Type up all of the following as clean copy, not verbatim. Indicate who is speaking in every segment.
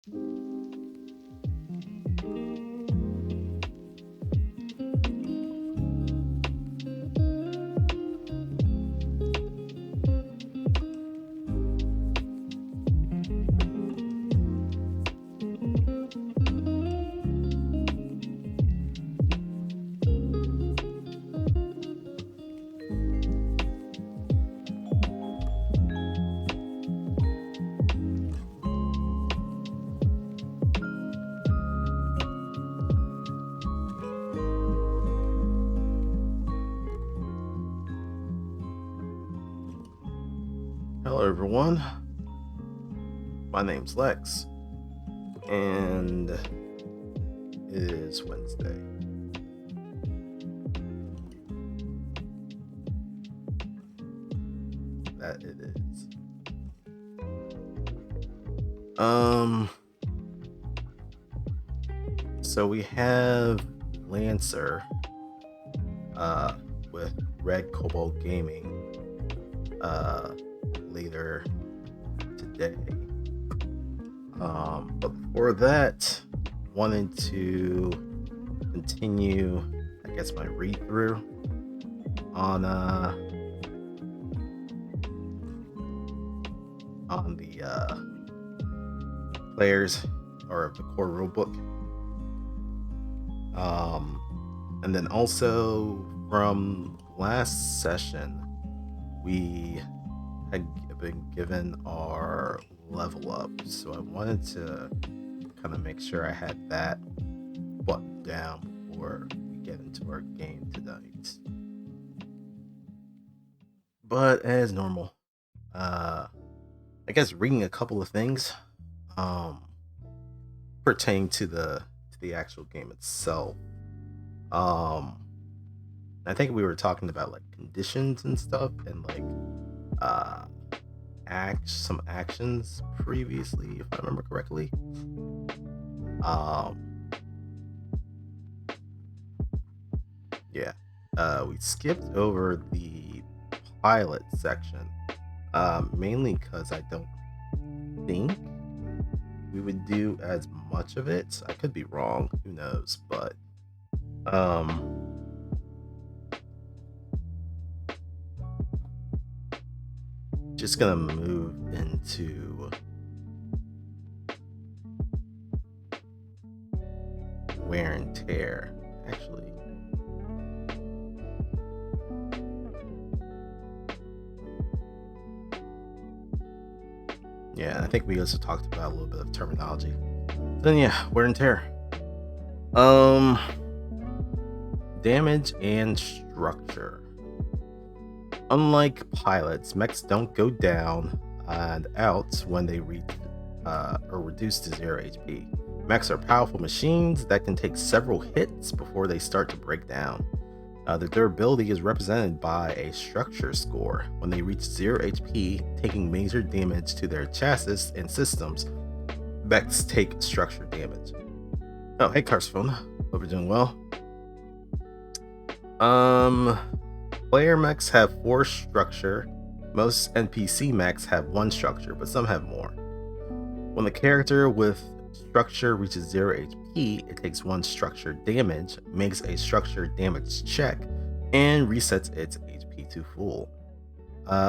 Speaker 1: Hello everyone, my name's Lex, and it is Wednesday. That it is. So we have Lancer, with Red Cobalt Gaming, later today. But before that, wanted to continue, I guess, my read through on the players or the core rulebook. And then also from last session, we had been given our level up, so I wanted to kind of make sure I had that buttoned down before we get into our game tonight. But as normal, I guess reading a couple of things pertaining to the actual game itself. I think we were talking about like conditions and stuff, and like some actions previously, if I remember correctly. We skipped over the pilot section, mainly because I don't think we would do as much of it. I could be wrong, who knows, but just gonna move into wear and tear, actually. Yeah, I think we also talked about a little bit of terminology. Then yeah, wear and tear. Damage and structure. Unlike pilots, mechs don't go down and out when they reach or reduce to 0 HP. Mechs are powerful machines that can take several hits before they start to break down. The durability is represented by a structure score. When they reach 0 HP, taking major damage to their chassis and systems, mechs take structure damage. Oh, hey Carsphone, hope you're doing well. Player mechs have 4 structure. Most NPC mechs have 1 structure, but some have more. When the character with structure reaches 0 HP, it takes 1 structure damage, makes a structure damage check, and resets its HP to full.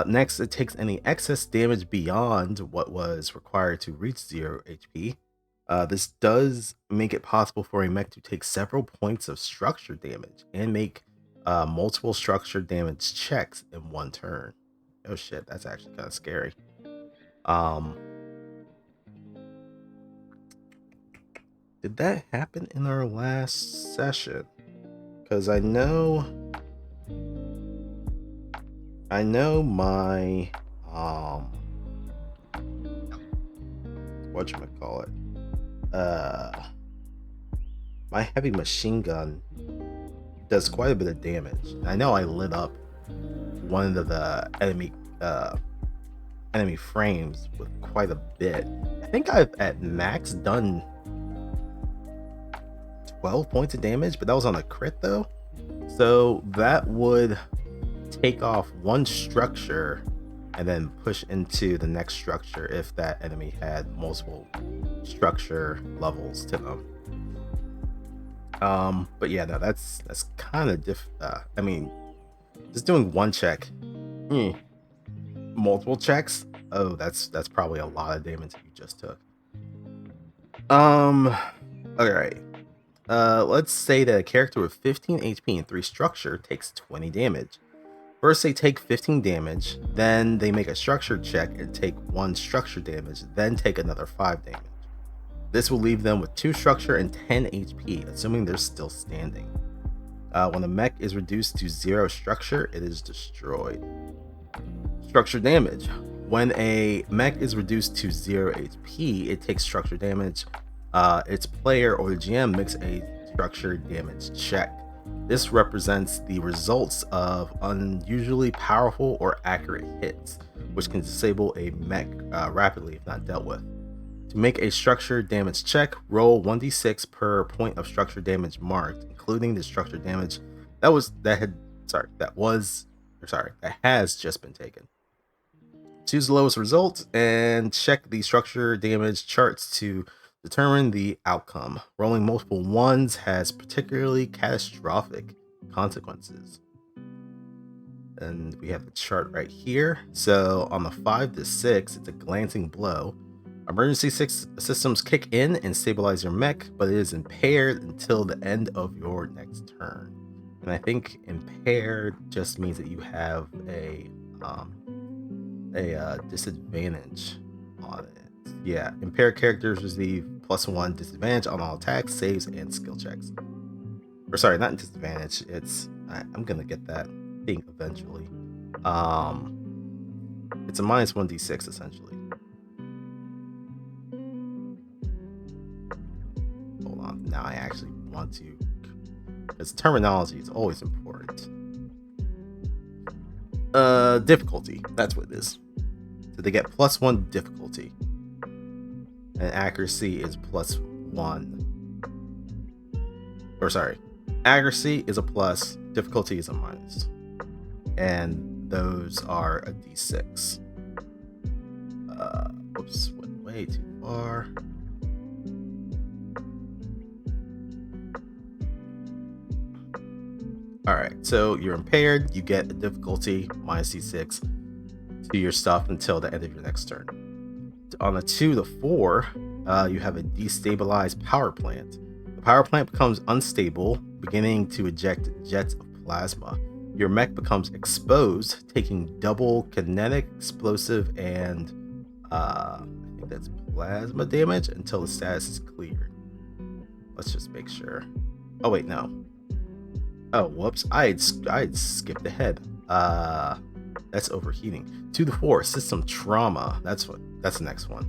Speaker 1: Next, it takes any excess damage beyond what was required to reach 0 HP. This does make it possible for a mech to take several points of structure damage and make multiple structure damage checks in one turn. Oh shit, that's actually kind of scary. Did that happen in our last session? Because I know my whatchamacallit, my heavy machine gun does quite a bit of damage. I know I lit up one of the enemy frames with quite a bit. I think I've at max done 12 points of damage, but that was on a crit though. So that would take off 1 structure and then push into the next structure if that enemy had multiple structure levels to them. But yeah, no, that's kind of I mean, just doing one check, multiple checks. Oh, that's probably a lot of damage you just took. All right. Let's say that a character with 15 HP and 3 structure takes 20 damage. First, they take 15 damage, then they make a structure check and take 1 structure damage, then take another 5 damage. This will leave them with 2 structure and 10 HP, assuming they're still standing. When a mech is reduced to 0 structure, it is destroyed. Structure damage. When a mech is reduced to 0 HP, it takes structure damage. Its player or the GM makes a structure damage check. This represents the results of unusually powerful or accurate hits, which can disable a mech rapidly if not dealt with. To make a structure damage check, roll 1d6 per point of structure damage marked, including the structure damage that has just been taken. Choose the lowest result and check the structure damage charts to determine the outcome. Rolling multiple ones has particularly catastrophic consequences. And we have the chart right here. So on the 5 to 6, it's a glancing blow. Emergency systems kick in and stabilize your mech, but it is impaired until the end of your next turn. And I think impaired just means that you have a disadvantage on it. Yeah, impaired characters receive +1 disadvantage on all attacks, saves, and skill checks. Or sorry, not disadvantage. I'm gonna get that thing eventually. It's a -1d6 essentially. Hold on. Now I actually want to, because terminology is always important. Difficulty. That's what it is. So they get +1 difficulty. And accuracy is +1. Or sorry, accuracy is a plus, difficulty is a minus. And those are a d6. Whoops, went way too far. Alright, so you're impaired, you get a difficulty -d6 to your stuff until the end of your next turn. On a 2 to 4, you have a destabilized power plant. The power plant becomes unstable, beginning to eject jets of plasma. Your mech becomes exposed, taking double kinetic, explosive, and I think that's plasma damage until the status is cleared. Let's just make sure. Oh wait, no. Oh, whoops! I had skipped ahead. That's overheating. 2 to 4, system trauma. That's the next one.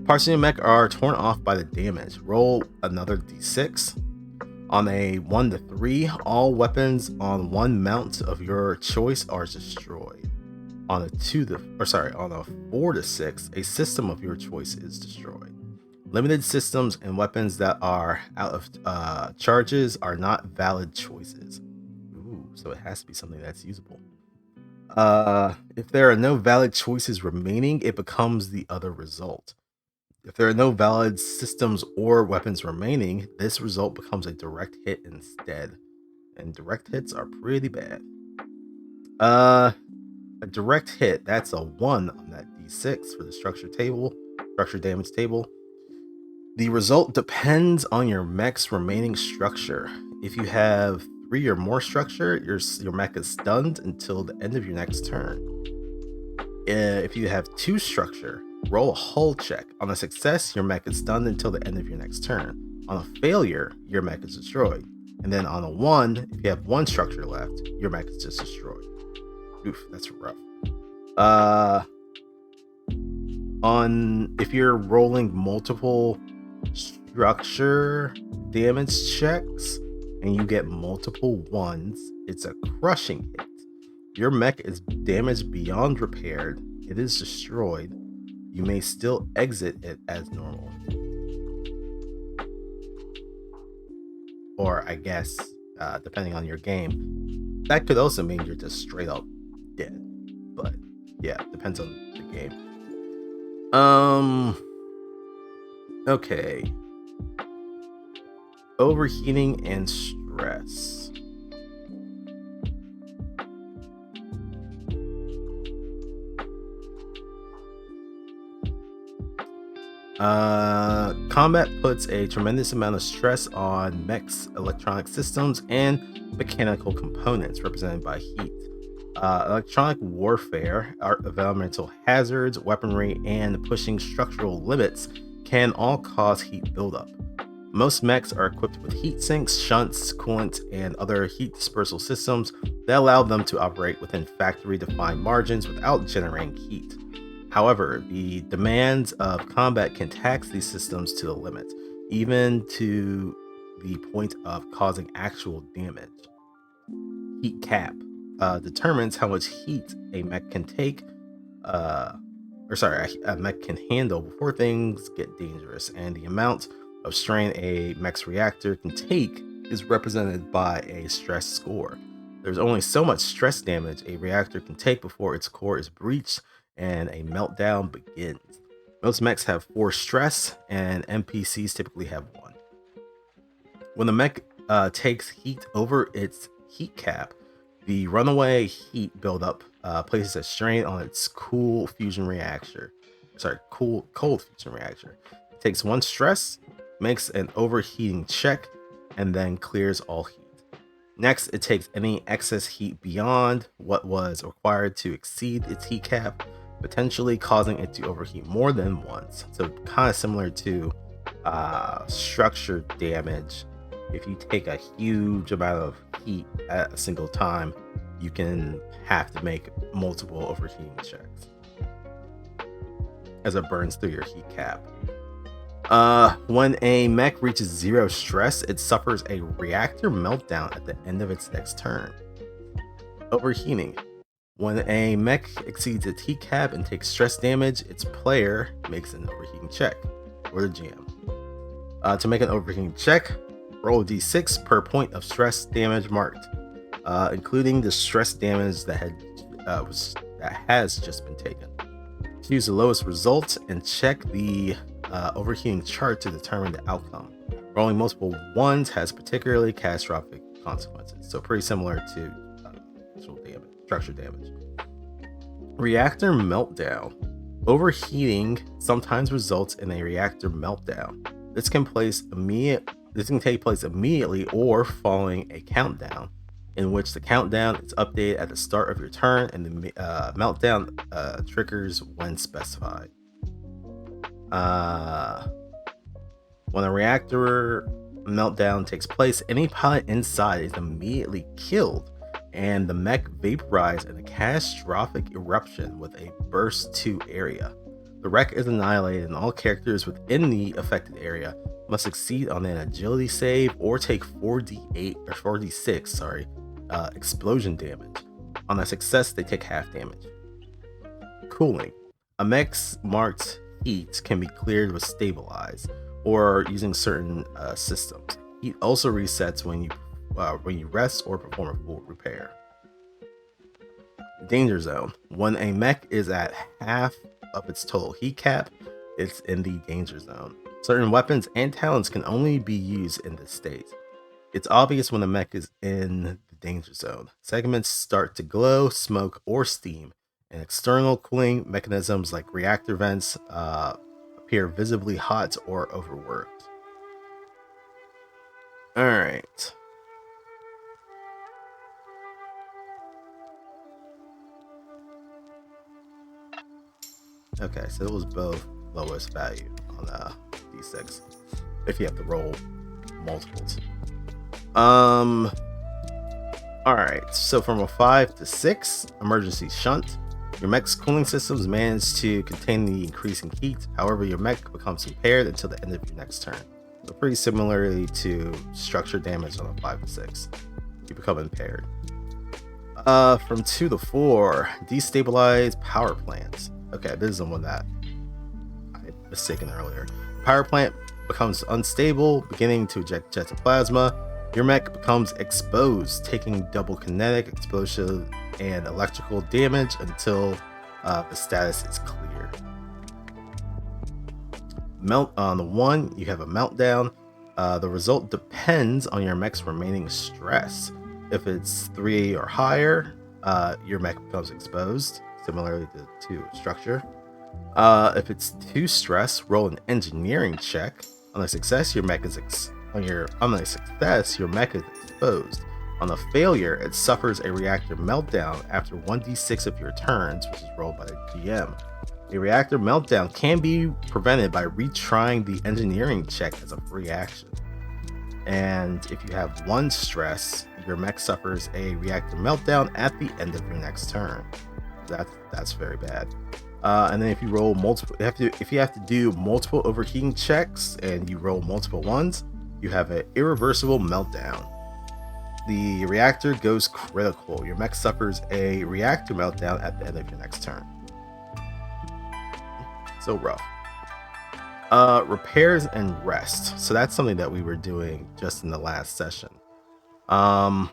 Speaker 1: Parts of your mech are torn off by the damage. Roll another d6. On a 1 to 3, all weapons on one mount of your choice are destroyed. On a 4 to 6, a system of your choice is destroyed. Limited systems and weapons that are out of charges are not valid choices. Ooh, so it has to be something that's usable. If there are no valid choices remaining, it becomes the other result. If there are no valid systems or weapons remaining, this result becomes a direct hit instead. And direct hits are pretty bad. A direct hit, that's a 1 on that d6 for the structure damage table. The result depends on your mech's remaining structure. If you have 3 or more structure, your mech is stunned until the end of your next turn. If you have 2 structure, roll a hull check. On a success, your mech is stunned until the end of your next turn. On a failure, your mech is destroyed. And then on a 1, if you have 1 structure left, your mech is just destroyed. Oof, that's rough. If you're rolling multiple structure damage checks and you get multiple 1s, it's a crushing hit. Your mech is damaged beyond repaired. It is destroyed. You may still exit it as normal. Or I guess, depending on your game, that could also mean you're just straight up dead. But yeah, depends on the game. Okay. Overheating and stress. Combat puts a tremendous amount of stress on mechs, electronic systems, and mechanical components represented by heat. Electronic warfare, environmental hazards, weaponry, and pushing structural limits can all cause heat buildup. Most mechs are equipped with heat sinks, shunts, coolant, and other heat dispersal systems that allow them to operate within factory-defined margins without generating heat. However, the demands of combat can tax these systems to the limit, even to the point of causing actual damage. Heat cap determines how much heat a mech can take, uh, a mech can handle before things get dangerous, and the amount of strain a mech's reactor can take is represented by a stress score. There's only so much stress damage a reactor can take before its core is breached and a meltdown begins. Most mechs have 4 stress, and NPCs typically have 1. When the mech takes heat over its heat cap, the runaway heat buildup places a strain on its cold fusion reactor. It takes 1 stress, makes an overheating check, and then clears all heat. Next, it takes any excess heat beyond what was required to exceed its heat cap, potentially causing it to overheat more than once. So kind of similar to structure damage. If you take a huge amount of heat at a single time, you can have to make multiple overheating checks as it burns through your heat cap. When a mech reaches 0 stress, it suffers a reactor meltdown at the end of its next turn. Overheating. When a mech exceeds its heat cap and takes stress damage, its player makes an overheating check, or the GM. To make an overheating check, roll a d6 per point of stress damage marked, including the stress damage that has just been taken. Choose the lowest result and check the overheating chart to determine the outcome. Rolling multiple 1s has particularly catastrophic consequences, so pretty similar to structure damage. Reactor meltdown. Overheating sometimes results in a reactor meltdown. This can take place immediately or following a countdown, in which the countdown is updated at the start of your turn, and the meltdown triggers when specified. When a reactor meltdown takes place, any pilot inside is immediately killed, and the mech vaporized in a catastrophic eruption with a burst to area. The wreck is annihilated, and all characters within the affected area must succeed on an agility save or take 4d6 explosion damage. On a success, they take half damage. Cooling. A mech's marked heat can be cleared with stabilize or using certain systems. Heat also resets when you rest or perform a full repair. Danger zone. When a mech is at half of its total heat cap, it's in the danger zone. Certain weapons and talents can only be used in this state. It's obvious when the mech is in the danger zone. Segments start to glow, smoke, or steam, and external cooling mechanisms like reactor vents appear visibly hot or overworked. Alright. Okay, so it was both lowest value on D6 if you have to roll multiples. Alright, so from a 5 to 6, emergency shunt. Your mech's cooling systems manage to contain the increasing heat. However, your mech becomes impaired until the end of your next turn. So pretty similarly to structure damage on a 5 to 6. You become impaired. From 2 to 4, destabilize power plants. Okay, this is the one that I had mistaken earlier. Power plant becomes unstable, beginning to eject jets of plasma. Your mech becomes exposed, taking double kinetic, explosive, and electrical damage until the status is cleared. On the 1, you have a meltdown. The result depends on your mech's remaining stress. If it's 3 or higher, your mech becomes exposed, similarly to structure. If it's 2 stress, roll an engineering check. On a success, your mech is exposed. On a failure, it suffers a reactor meltdown after 1d6 of your turns, which is rolled by the GM. A reactor meltdown can be prevented by retrying the engineering check as a free action. And if you have 1 stress, your mech suffers a reactor meltdown at the end of your next turn. That's very bad. And then if you roll multiple, if you have to do multiple overheating checks and you roll multiple ones, you have an irreversible meltdown. The reactor goes critical. Your mech suffers a reactor meltdown at the end of your next turn. So rough. Repairs and rest. So that's something that we were doing just in the last session. A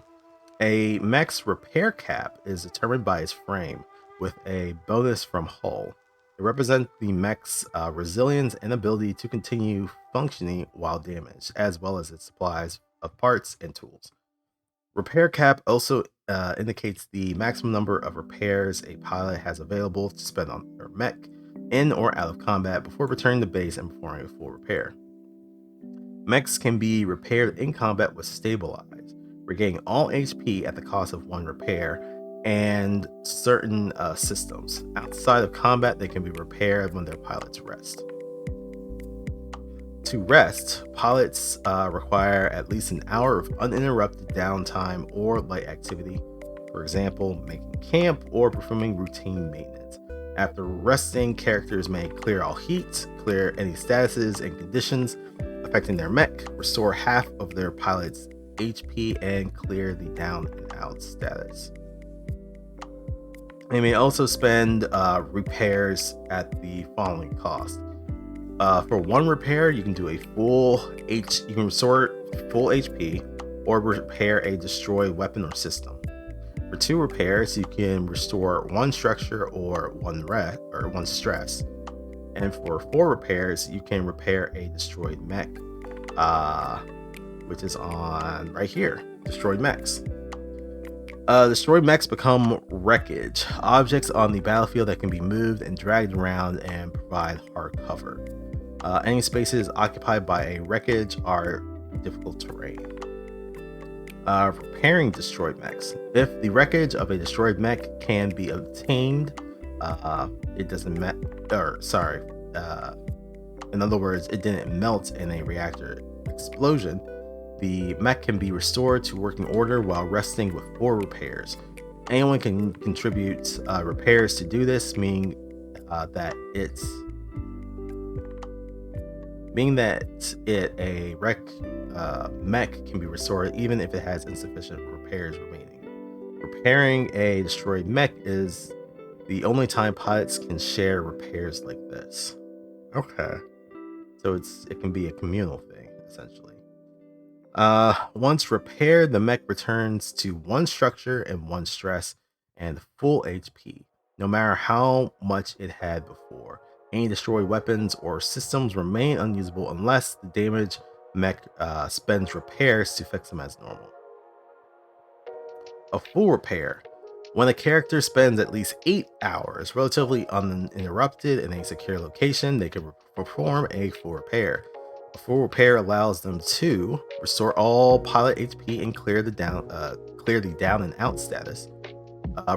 Speaker 1: mech's repair cap is determined by its frame, with a bonus from hull. It represents the mech's resilience and ability to continue functioning while damaged, as well as its supplies of parts and tools. Repair cap also indicates the maximum number of repairs a pilot has available to spend on their mech in or out of combat before returning to base and performing a full repair. Mechs can be repaired in combat with stabilize, regaining all HP at the cost of 1 repair, and certain systems. Outside of combat, they can be repaired when their pilots rest. To rest, pilots require at least an hour of uninterrupted downtime or light activity, for example, making camp or performing routine maintenance. After resting, characters may clear all heat, clear any statuses and conditions affecting their mech, restore half of their pilot's HP, and clear the down and out status. They may also spend repairs at the following cost. For 1 repair, you can do you can restore full HP or repair a destroyed weapon or system. For 2 repairs, you can restore 1 structure or 1 stress. And for 4 repairs, you can repair a destroyed mech, which is on right here, destroyed mechs. Destroyed mechs become wreckage, objects on the battlefield that can be moved and dragged around and provide hard cover. Any spaces occupied by a wreckage are difficult terrain. Repairing destroyed mechs. If the wreckage of a destroyed mech can be obtained, it doesn't in other words, it didn't melt in a reactor explosion, the mech can be restored to working order while resting with 4 repairs. Anyone can contribute repairs to do this, meaning that a mech can be restored even if it has insufficient repairs remaining. Repairing a destroyed mech is the only time pilots can share repairs like this. Okay, so it can be a communal thing essentially. Once repaired, the mech returns to 1 structure and 1 stress and full HP, no matter how much it had before. Any destroyed weapons or systems remain unusable unless the damaged mech spends repairs to fix them as normal. A full repair. When a character spends at least 8 hours relatively uninterrupted in a secure location, they can perform a full repair. A full repair allows them to restore all pilot HP and clear the down and out status.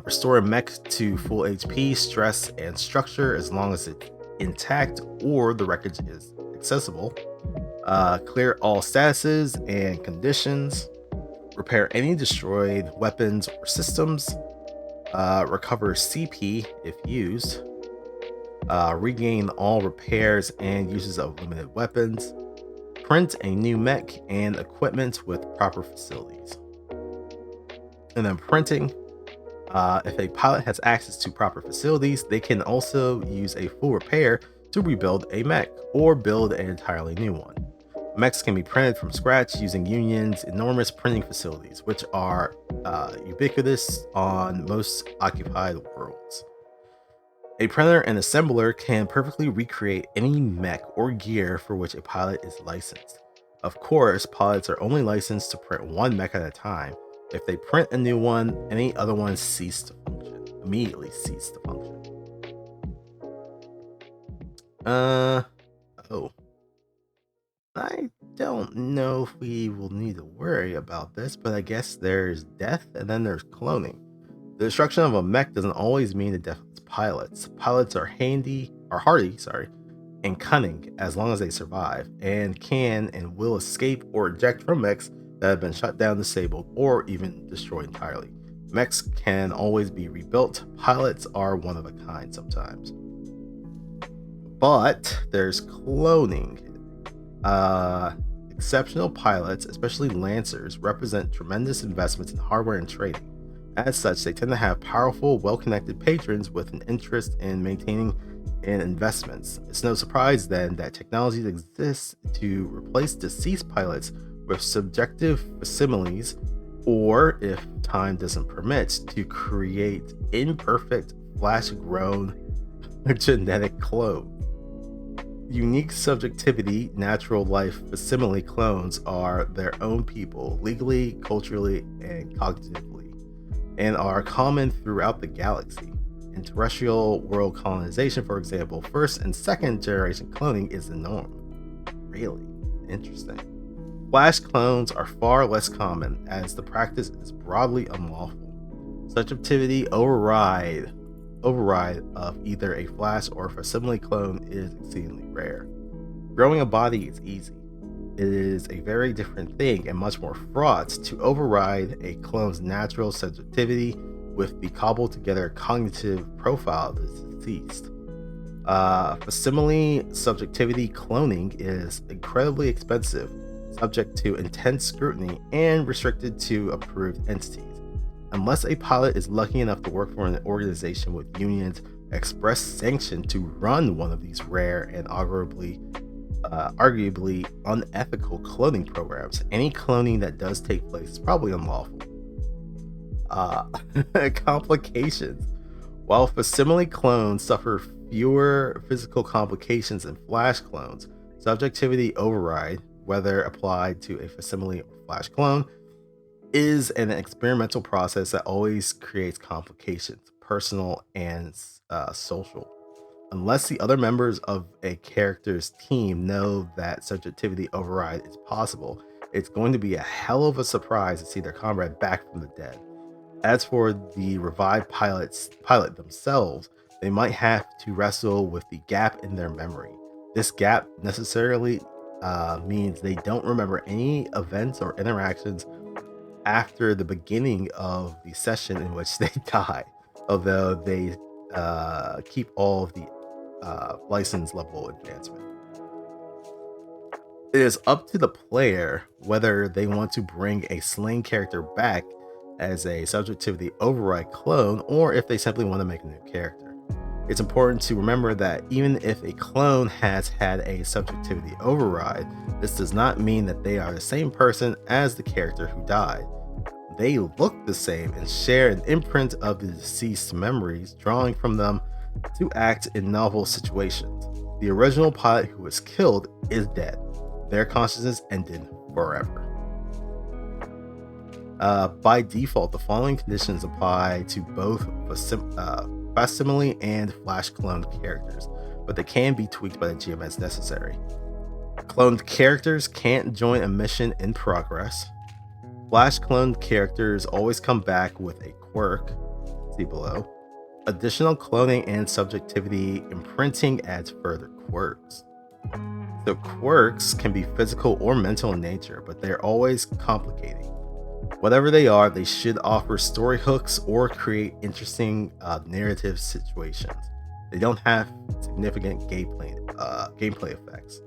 Speaker 1: Restore a mech to full HP, stress, and structure as long as it's intact or the wreckage is accessible. Clear all statuses and conditions. Repair any destroyed weapons or systems. Recover CP if used. Regain all repairs and uses of limited weapons. Print a new mech and equipment with proper facilities. And then printing. If a pilot has access to proper facilities, they can also use a full repair to rebuild a mech or build an entirely new one. Mechs can be printed from scratch using Union's enormous printing facilities, which are ubiquitous on most occupied worlds. A printer and assembler can perfectly recreate any mech or gear for which a pilot is licensed. Of course, pilots are only licensed to print one mech at a time. If they print a new one, any other ones immediately cease to function. Oh. I don't know if we will need to worry about this, but I guess there's death and then there's cloning. The destruction of a mech doesn't always mean the death of its pilots. Pilots are hardy, and cunning as long as they survive, and can and will escape or eject from mechs that have been shut down, disabled, or even destroyed entirely. Mechs can always be rebuilt. Pilots are one of a kind sometimes. But there's cloning. Exceptional pilots, especially Lancers, represent tremendous investments in hardware and trading. As such, they tend to have powerful, well-connected patrons with an interest in maintaining and investments. It's no surprise then that technologies exist to replace deceased pilots with subjective facsimiles, or if time doesn't permit, to create imperfect, flash-grown genetic clones. Unique subjectivity, natural life facsimile clones are their own people, legally, culturally, and cognitively, and are common throughout the galaxy. In terrestrial world colonization, for example, first and second generation cloning is the norm. Really interesting. Flash clones are far less common, as the practice is broadly unlawful. Subjectivity override of either a flash or facsimile clone is exceedingly rare. Growing a body is easy. It is a very different thing and much more fraught to override a clone's natural subjectivity with the cobbled together cognitive profile of the deceased. Facsimile subjectivity cloning is incredibly expensive, subject to intense scrutiny, and restricted to approved entities. Unless a pilot is lucky enough to work for an organization with unions express sanction to run one of these rare and arguably unethical cloning programs, any cloning that does take place is probably unlawful. Complications. While facsimile clones suffer fewer physical complications than flash clones, subjectivity override, whether applied to a facsimile or flash clone, is an experimental process that always creates complications, personal and social. Unless the other members of a character's team know that subjectivity override is possible, it's going to be a hell of a surprise to see their comrade back from the dead. As for the revived pilot themselves, they might have to wrestle with the gap in their memory. This gap necessarily means they don't remember any events or interactions after the beginning of the session in which they die, although they keep all of the license level advancement. It is up to the player whether they want to bring a slain character back as a subjectivity override clone, or if they simply want to make a new character. It's important to remember that even if a clone has had a subjectivity override, this does not mean that they are the same person as the character who died. They look the same and share an imprint of the deceased's memories, drawing from them to act in novel situations. The original pilot who was killed is dead. Their consciousness ended forever. By default, the following conditions apply to both facsimile and flash cloned characters, but they can be tweaked by the GM as necessary. Cloned characters can't join a mission in progress. Flash cloned characters always come back with a quirk, see below. Additional cloning and subjectivity imprinting adds further quirks. So quirks can be physical or mental in nature, but they're always complicating. Whatever they are, they should offer story hooks or create interesting narrative situations. They don't have significant gameplay effects.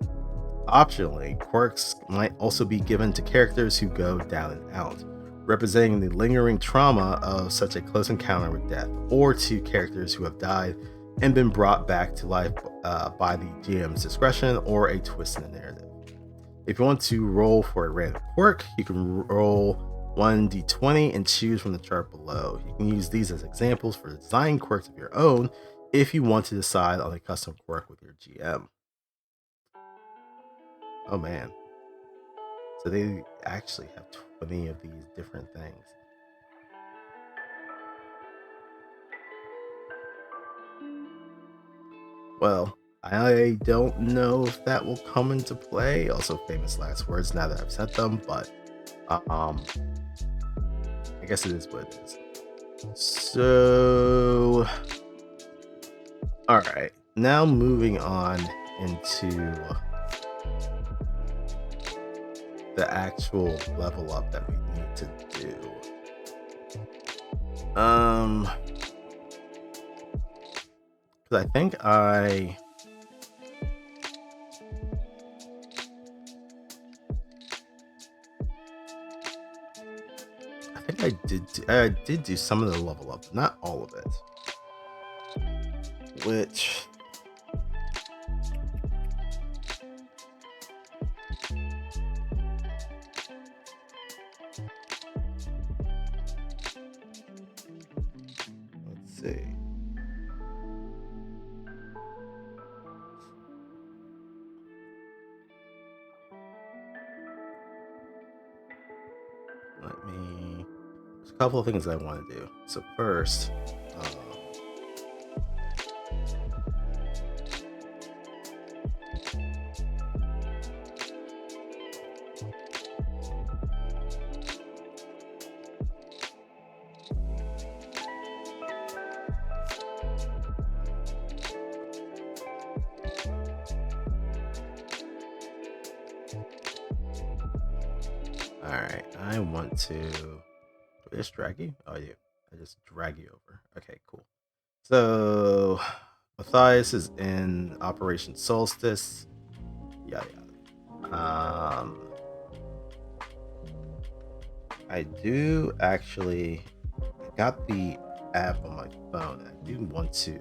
Speaker 1: Optionally, quirks might also be given to characters who go down and out, representing the lingering trauma of such a close encounter with death, or to characters who have died and been brought back to life by the GM's discretion or a twist in the narrative. If you want to roll for a random quirk, you can roll 1d20 and choose from the chart below. You can use these as examples for design quirks of your own. if you want to decide on a custom quirk with your GM. Oh man. So they actually have 20 of these different things. Well, I don't know if that will come into play. Also, famous last words now that I've said them, but I guess it is what it is. So, all right, now moving on into the actual level up that we need to do. Because I think I did do some of the level up, not all of it. Which let's see. There's a couple of things I want to do. So first, all right, I want to. Do I just drag you? Oh, yeah, I just drag you over. Okay, cool. So Matthias is in Operation Solstice. Yada yada. I do actually. I got the app on my phone. And I do want to,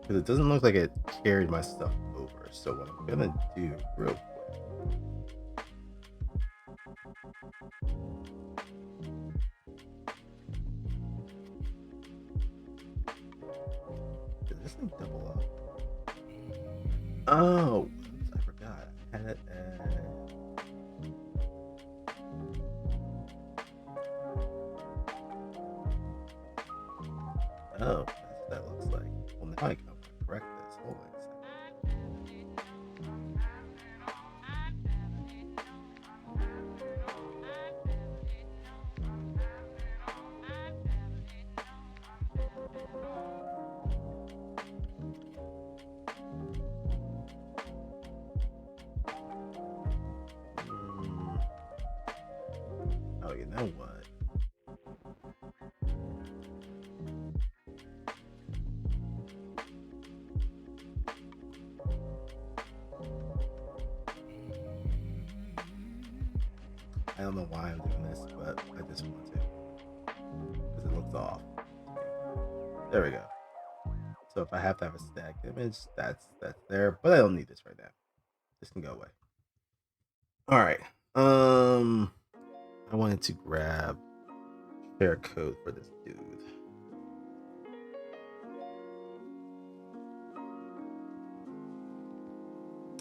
Speaker 1: because it doesn't look like it carried my stuff over. So what I'm gonna do real quick. Did this thing double up? Oh, I forgot. I had it oh, that's what that looks like. Well, now I can correct this. Hold on a second. Oh, you know what? I don't know why I'm doing this, but I just want to. Because it looks off. There we go. So if I have to have a stacked image, that's there. But I don't need this right now. This can go away. Alright. I wanted to grab share code for this dude.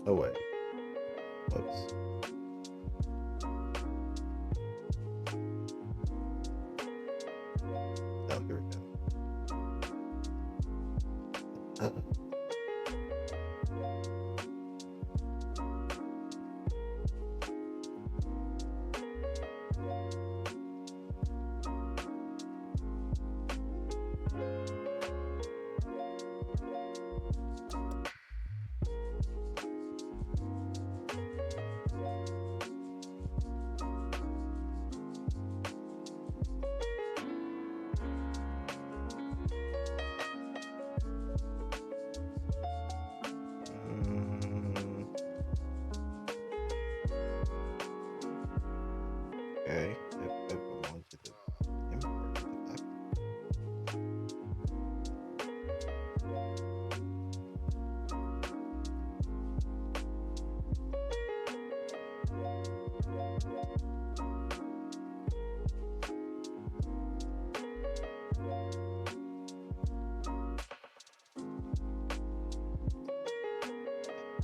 Speaker 1: Oh wait. Oops. Oh, here we go.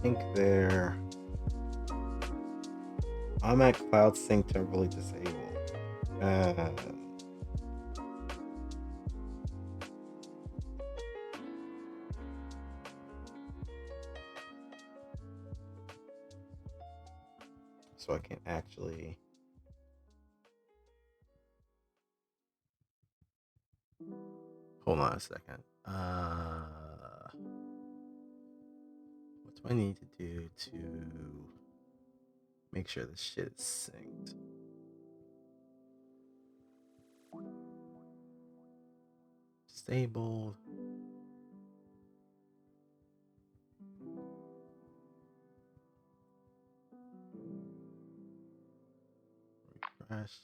Speaker 1: think they're automatic cloud sync temporarily disabled. So I can actually hold on a second. What do I need to do to make sure this shit is synced? Disabled. Refresh.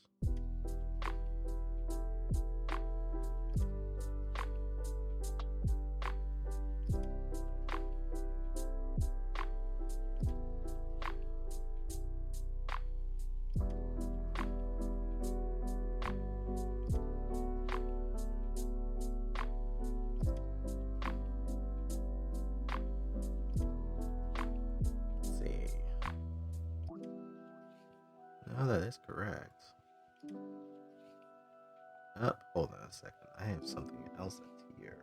Speaker 1: No, that is correct. Hold on a second. I have something else that's here.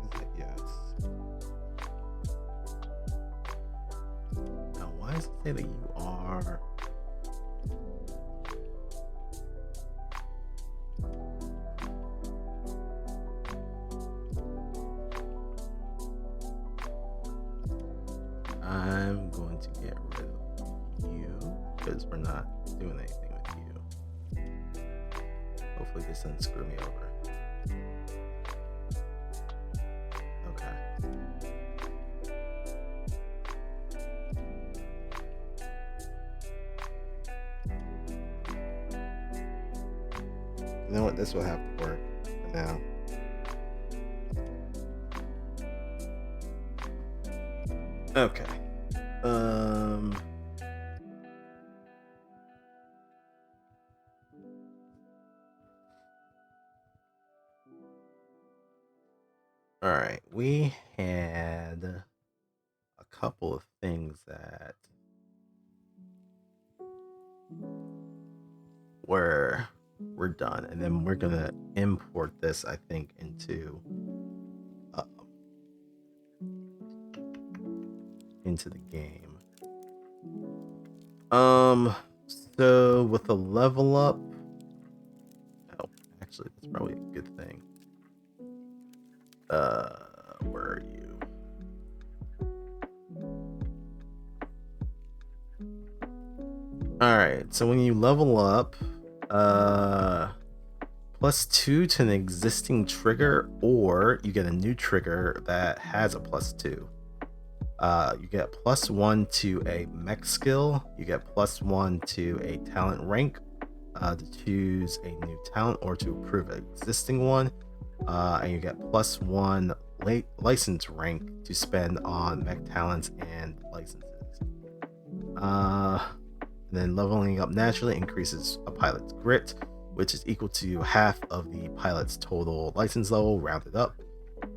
Speaker 1: Exit, yes. Now, why does it say that you are? I'm going to get rid of you because we're not doing anything with you. Hopefully this doesn't screw me over. Okay. You know what? This will have to work for now. Okay. All right. We had a couple of things that we're done, and then we're gonna import this, I think, into the game. So with a level up, oh, actually, that's probably a good thing. Where are you? All right, so when you level up, +2 to an existing trigger, or you get a new trigger that has a +2. You get +1 to a mech skill. You get +1 to a talent rank to choose a new talent or to improve an existing one. And you get +1 license rank to spend on mech talents and licenses. Then leveling up naturally increases a pilot's grit, which is equal to half of the pilot's total license level, rounded up.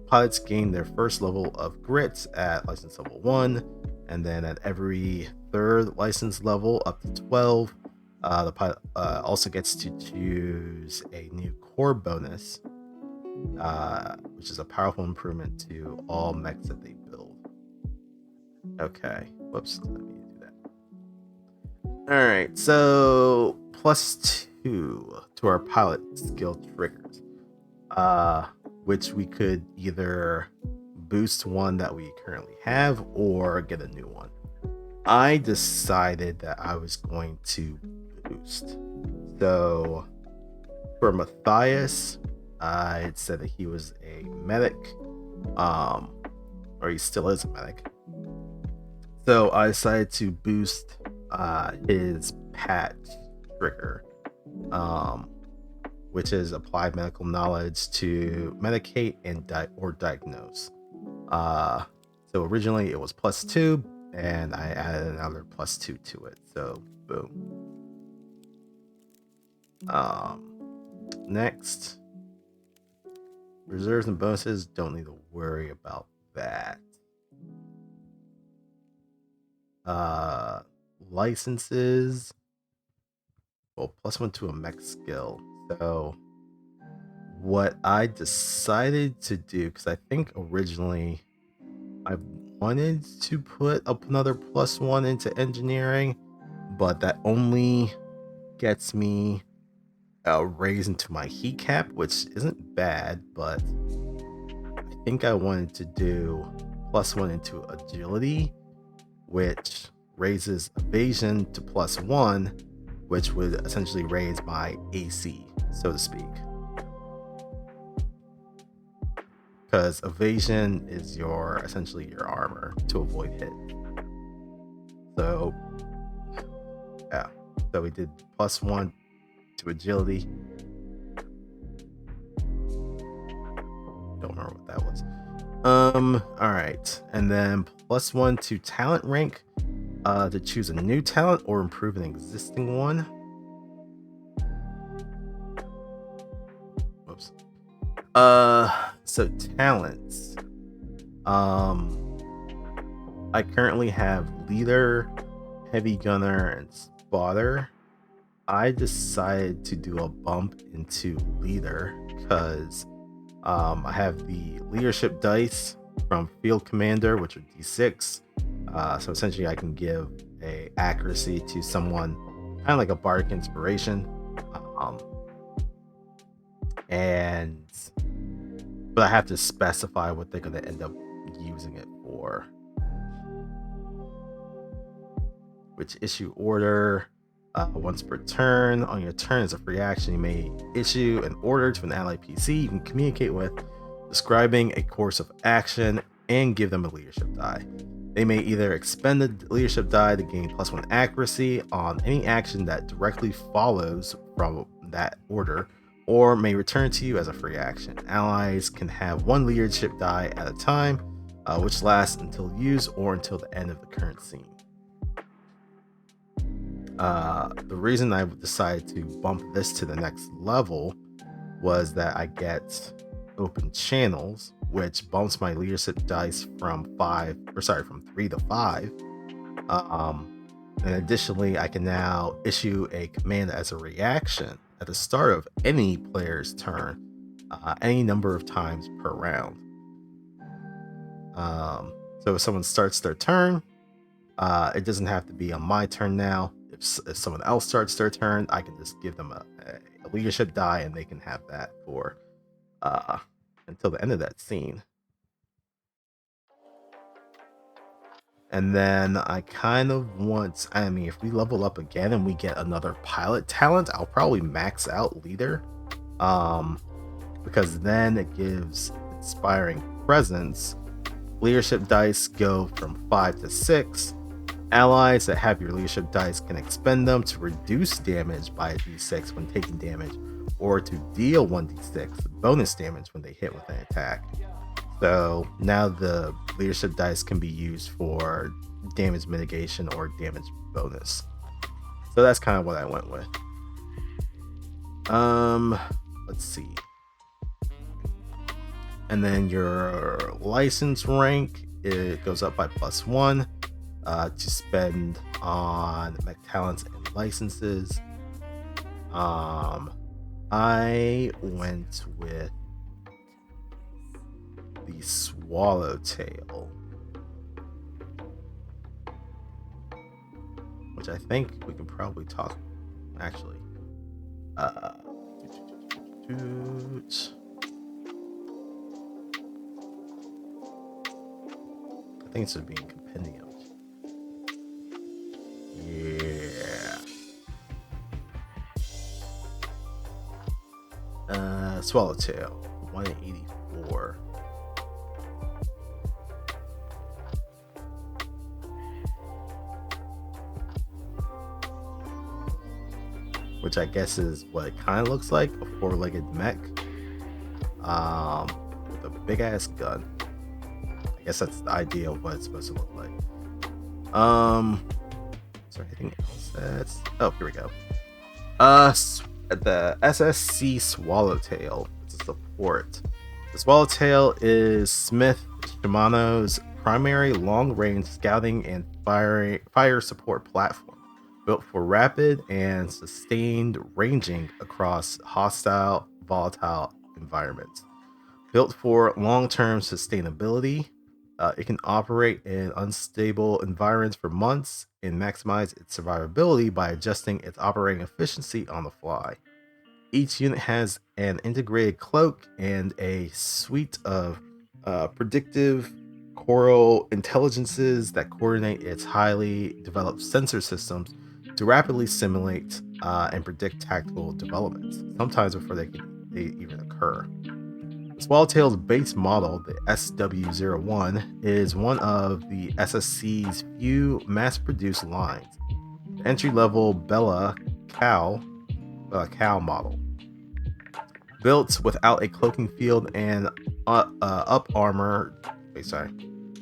Speaker 1: Pilots gain their first level of grit at license level 1, and then at every third license level up to 12, the pilot also gets to choose a new core bonus, which is a powerful improvement to all mechs that they build. Okay, whoops, let me do that. All right, so +2 to our pilot skill triggers, which we could either boost one that we currently have or get a new one. I decided that I was going to boost. So for Matthias, it said that he was a medic, or he still is a medic. So I decided to boost his patch trigger, which is applied medical knowledge to medicate and diagnose. So originally it was +2, and I added another +2 to it. So boom. Next, Reserves and bonuses, don't need to worry about that. Licenses, well, +1 to a mech skill. So what I decided to do, because I think originally I wanted to put up another +1 into engineering, but that only gets me a raise into my heat cap, which isn't bad, but I think I wanted to do +1 into agility, which raises evasion to +1, which would essentially raise my AC, so to speak. Because evasion is essentially your armor to avoid hit. So yeah, so we did +1 to agility. Don't remember what that was. All right, and then +1 to talent rank, to choose a new talent or improve an existing one. Whoops. So talents. I currently have leader, heavy gunner, and spotter. I decided to do a bump into leader because I have the leadership dice from field commander, which are d6. So essentially I can give a accuracy to someone, kind of like a bardic inspiration. But I have to specify what they're going to end up using it for. Which issue order, once per turn. On your turn as a free action, you may issue an order to an allied PC you can communicate with, describing a course of action and give them a leadership die. They may either expend the leadership die to gain +1 accuracy on any action that directly follows from that order, or may return to you as a free action. Allies can have 1 leadership die at a time, which lasts until used or until the end of the current scene. The reason I decided to bump this to the next level was that I get open channels, which bumps my leadership dice from 3 to 5. And additionally, I can now issue a command as a reaction at the start of any player's turn, any number of times per round. So if someone starts their turn, it doesn't have to be on my turn now. If someone else starts their turn, I can just give them a leadership die and they can have that for until the end of that scene. And then I kind of want, if we level up again and we get another pilot talent, I'll probably max out leader, because then it gives inspiring presence. Leadership dice go from 5 to 6. Allies that have your leadership dice can expend them to reduce damage by a d6 when taking damage, or to deal 1d6 bonus damage when they hit with an attack. So now the leadership dice can be used for damage mitigation or damage bonus. So that's kind of what I went with. Let's see. And then your license rank, it goes up by +1 to spend on mech talents and licenses. I went with the Swallowtail, which I think we can probably talk. Actually, I think it should be in compendiums. Yeah. Swallowtail, 184. Which I guess is what it kind of looks like, a 4-legged mech, with a big ass gun. I guess that's the idea of what it's supposed to look like. Is there anything else here we go. The SSC Swallowtail, it's a support. The Swallowtail is Smith Shimano's primary long-range scouting and fire support platform, built for rapid and sustained ranging across hostile, volatile environments. Built for long-term sustainability, it can operate in unstable environments for months and maximize its survivability by adjusting its operating efficiency on the fly. Each unit has an integrated cloak and a suite of predictive coral intelligences that coordinate its highly developed sensor systems to rapidly simulate and predict tactical developments, sometimes before they even occur. The Swallowtail's base model, the SW01, is one of the SSC's few mass-produced lines. The entry-level Bella Cow model, built without a cloaking field and up armor.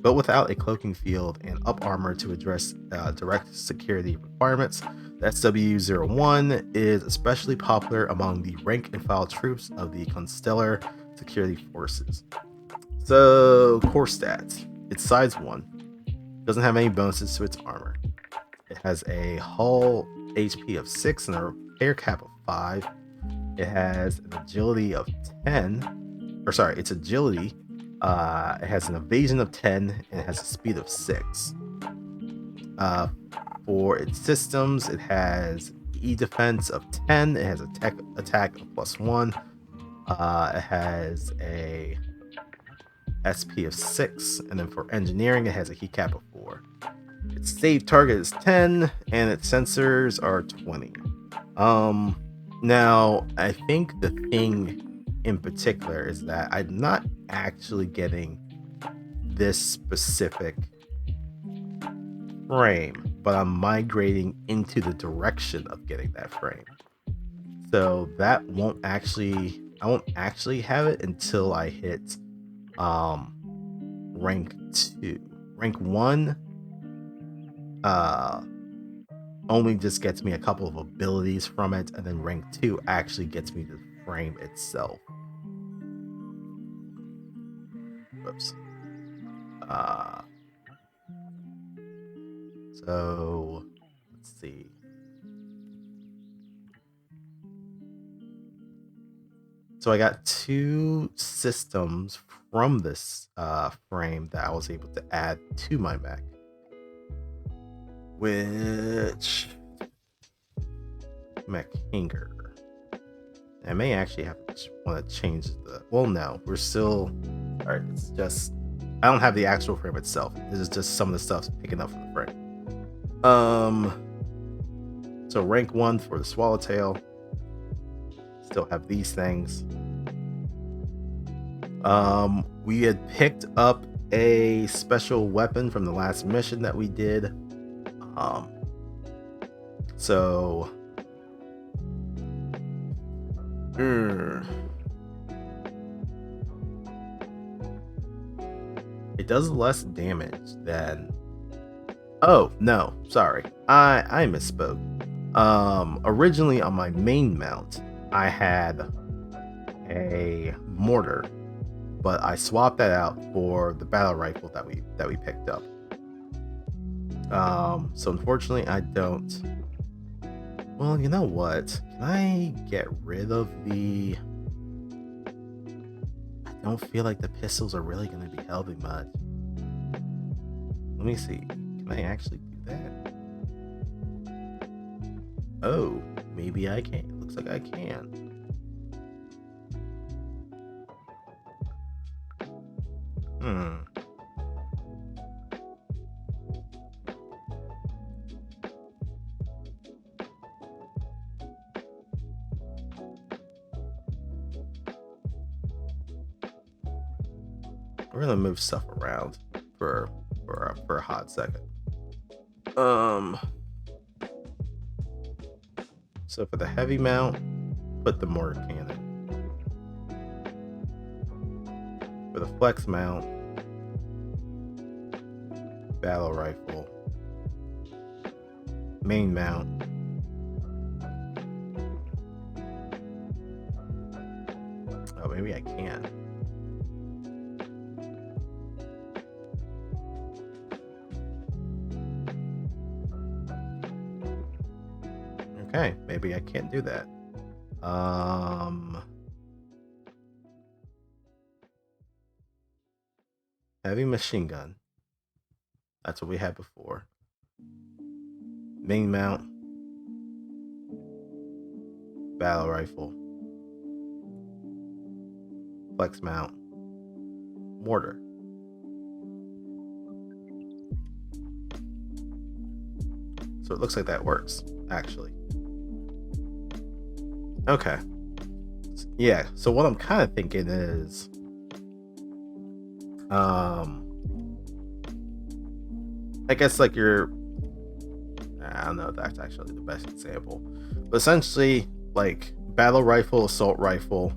Speaker 1: Built without a cloaking field and up armor to address direct security requirements. The SW01 is especially popular among the rank and file troops of the Constellar Security Forces. So, core stats. It's size 1. Doesn't have any bonuses to its armor. It has a hull HP of 6 and a repair cap of 5. It has an agility of 10. It's agility. It has an evasion of 10 and it has a speed of 6. For its systems, it has E defense of 10. It has attack of +1. It has a SP of 6, and then for engineering, it has a heat cap of 4. Its save target is 10, and its sensors are 20. Now, I think the thing in particular is that I'm not actually getting this specific frame, but I'm migrating into the direction of getting that frame. So that I won't actually have it until I hit rank 2. Rank 1 only just gets me a couple of abilities from it, and then rank 2 actually gets me the frame itself. Whoops. So let's see. So I got 2 systems from this frame that I was able to add to my mech, which mech hanger. I may actually want to change the. Well, no, we're still. All right, it's just I don't have the actual frame itself. This is just some of the stuff picking up from the frame. So rank 1 for the Swallowtail. Still have these things. We had picked up a special weapon from the last mission that we did. So it does less damage than. Oh no, sorry, I misspoke. Originally on my main mount, I had a mortar, but I swapped that out for the battle rifle that we picked up. So unfortunately, I don't. Well, you know what? Can I get rid of the? I don't feel like the pistols are really going to be helping much. Let me see. Can I actually do that? Oh, maybe I can. Looks like I can. We're gonna move stuff around for a hot second. So for the heavy mount, put the mortar cannon. For the flex mount, battle rifle. Main mount, oh, maybe I can. Okay, maybe I can't do that. Heavy machine gun. That's what we had before. Main mount. Battle rifle. Flex mount. Mortar. So it looks like that works, actually. Okay. Yeah, so what I'm kind of thinking is I guess like I don't know if that's actually the best example, but essentially like battle rifle, assault rifle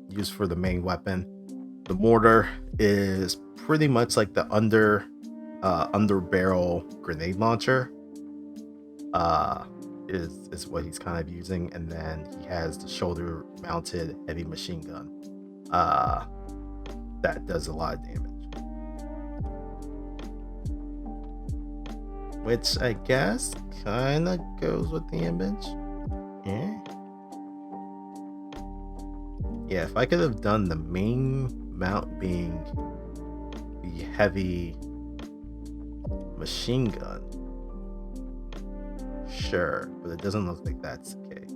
Speaker 1: used for the main weapon. The mortar is pretty much like the under barrel grenade launcher. Is what he's kind of using, and then he has the shoulder mounted heavy machine gun that does a lot of damage, which I guess kind of goes with the image. Yeah, if I could have done the main mount being the heavy machine gun, sure, but it doesn't look like that's the case.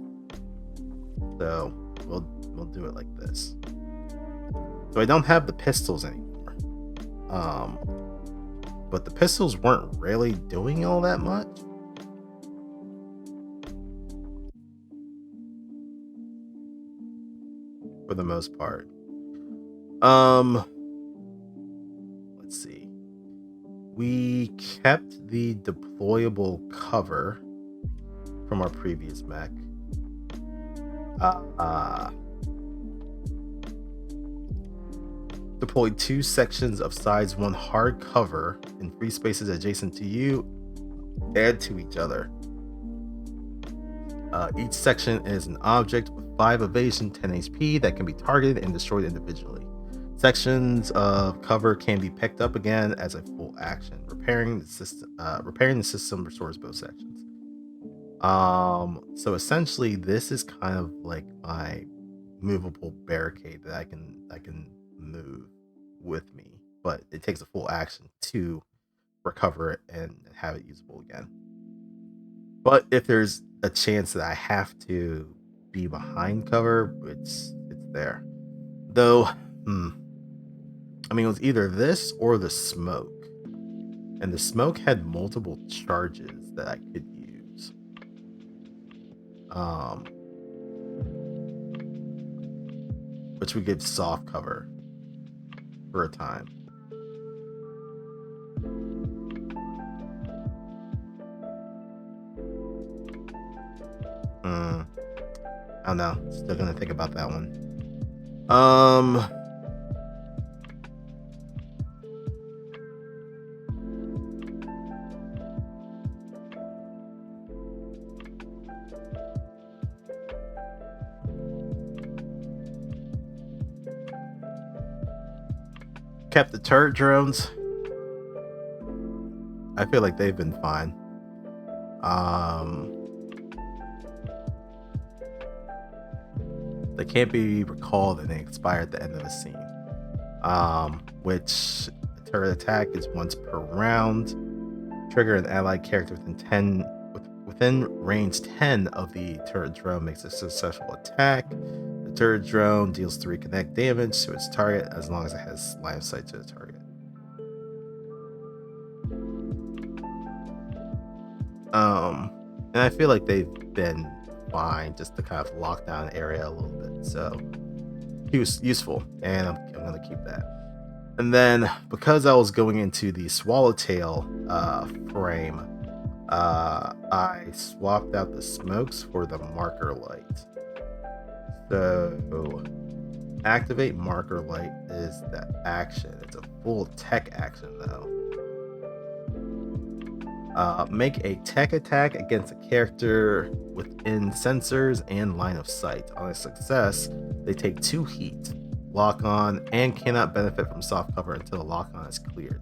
Speaker 1: So we'll do it like this. So I don't have the pistols anymore. But the pistols weren't really doing all that much. For the most part. Let's see. We kept the deployable cover from our previous mech. Deployed 2 sections of size 1 hard cover in free spaces adjacent to you and to each other. Each section is an object with 5 evasion, 10 HP that can be targeted and destroyed individually. Sections of cover can be picked up again as a full action. Repairing the system restores both sections. So essentially, this is kind of like my movable barricade that I can move with me, but it takes a full action to recover it and have it usable again. But if there's a chance that I have to be behind cover, it's there. Though, I mean, it was either this or the smoke, and the smoke had multiple charges that I could use. Which would give soft cover for a time. I don't know. Still gonna think about that one. Kept the turret drones. I feel like they've been fine. They can't be recalled and they expire at the end of a scene. Which a turret attack is once per round. Trigger an allied character within range 10 of the turret drone makes a successful attack. The turret drone deals 3 kinetic damage to its target as long as it has line of sight to the target. And I feel like they've been fine just to kind of lock down the area a little bit. So he was useful, and I'm gonna keep that. And then because I was going into the swallowtail frame, I swapped out the smokes for the marker light. So activate marker light is the action. It's a full tech action though. Make a tech attack against a character within sensors and line of sight. On a success, they take 2 heat, lock on, and cannot benefit from soft cover until the lock on is cleared.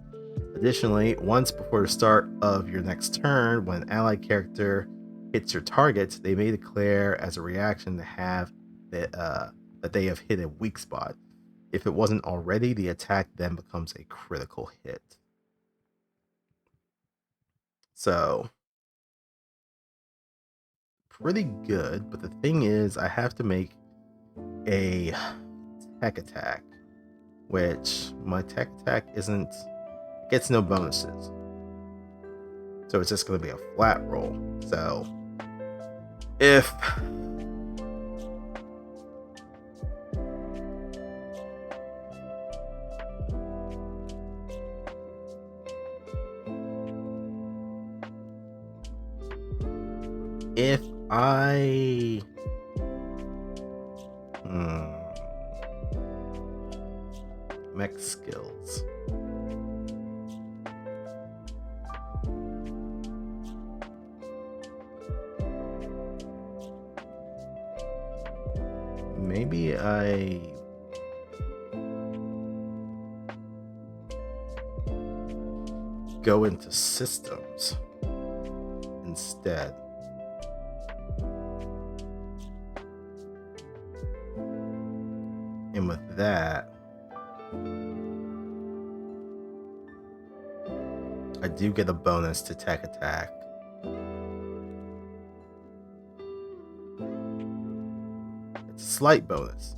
Speaker 1: Additionally, once before the start of your next turn, when an allied character hits your target, they may declare as a reaction that they have hit a weak spot. If it wasn't already, the attack then becomes a critical hit. So, pretty good, but the thing is, I have to make a tech attack, which my tech attack gets no bonuses. So it's just going to be a flat roll. So if I mech skills. Maybe I go into systems instead. And with that, I do get a bonus to tech attack. It's a slight bonus.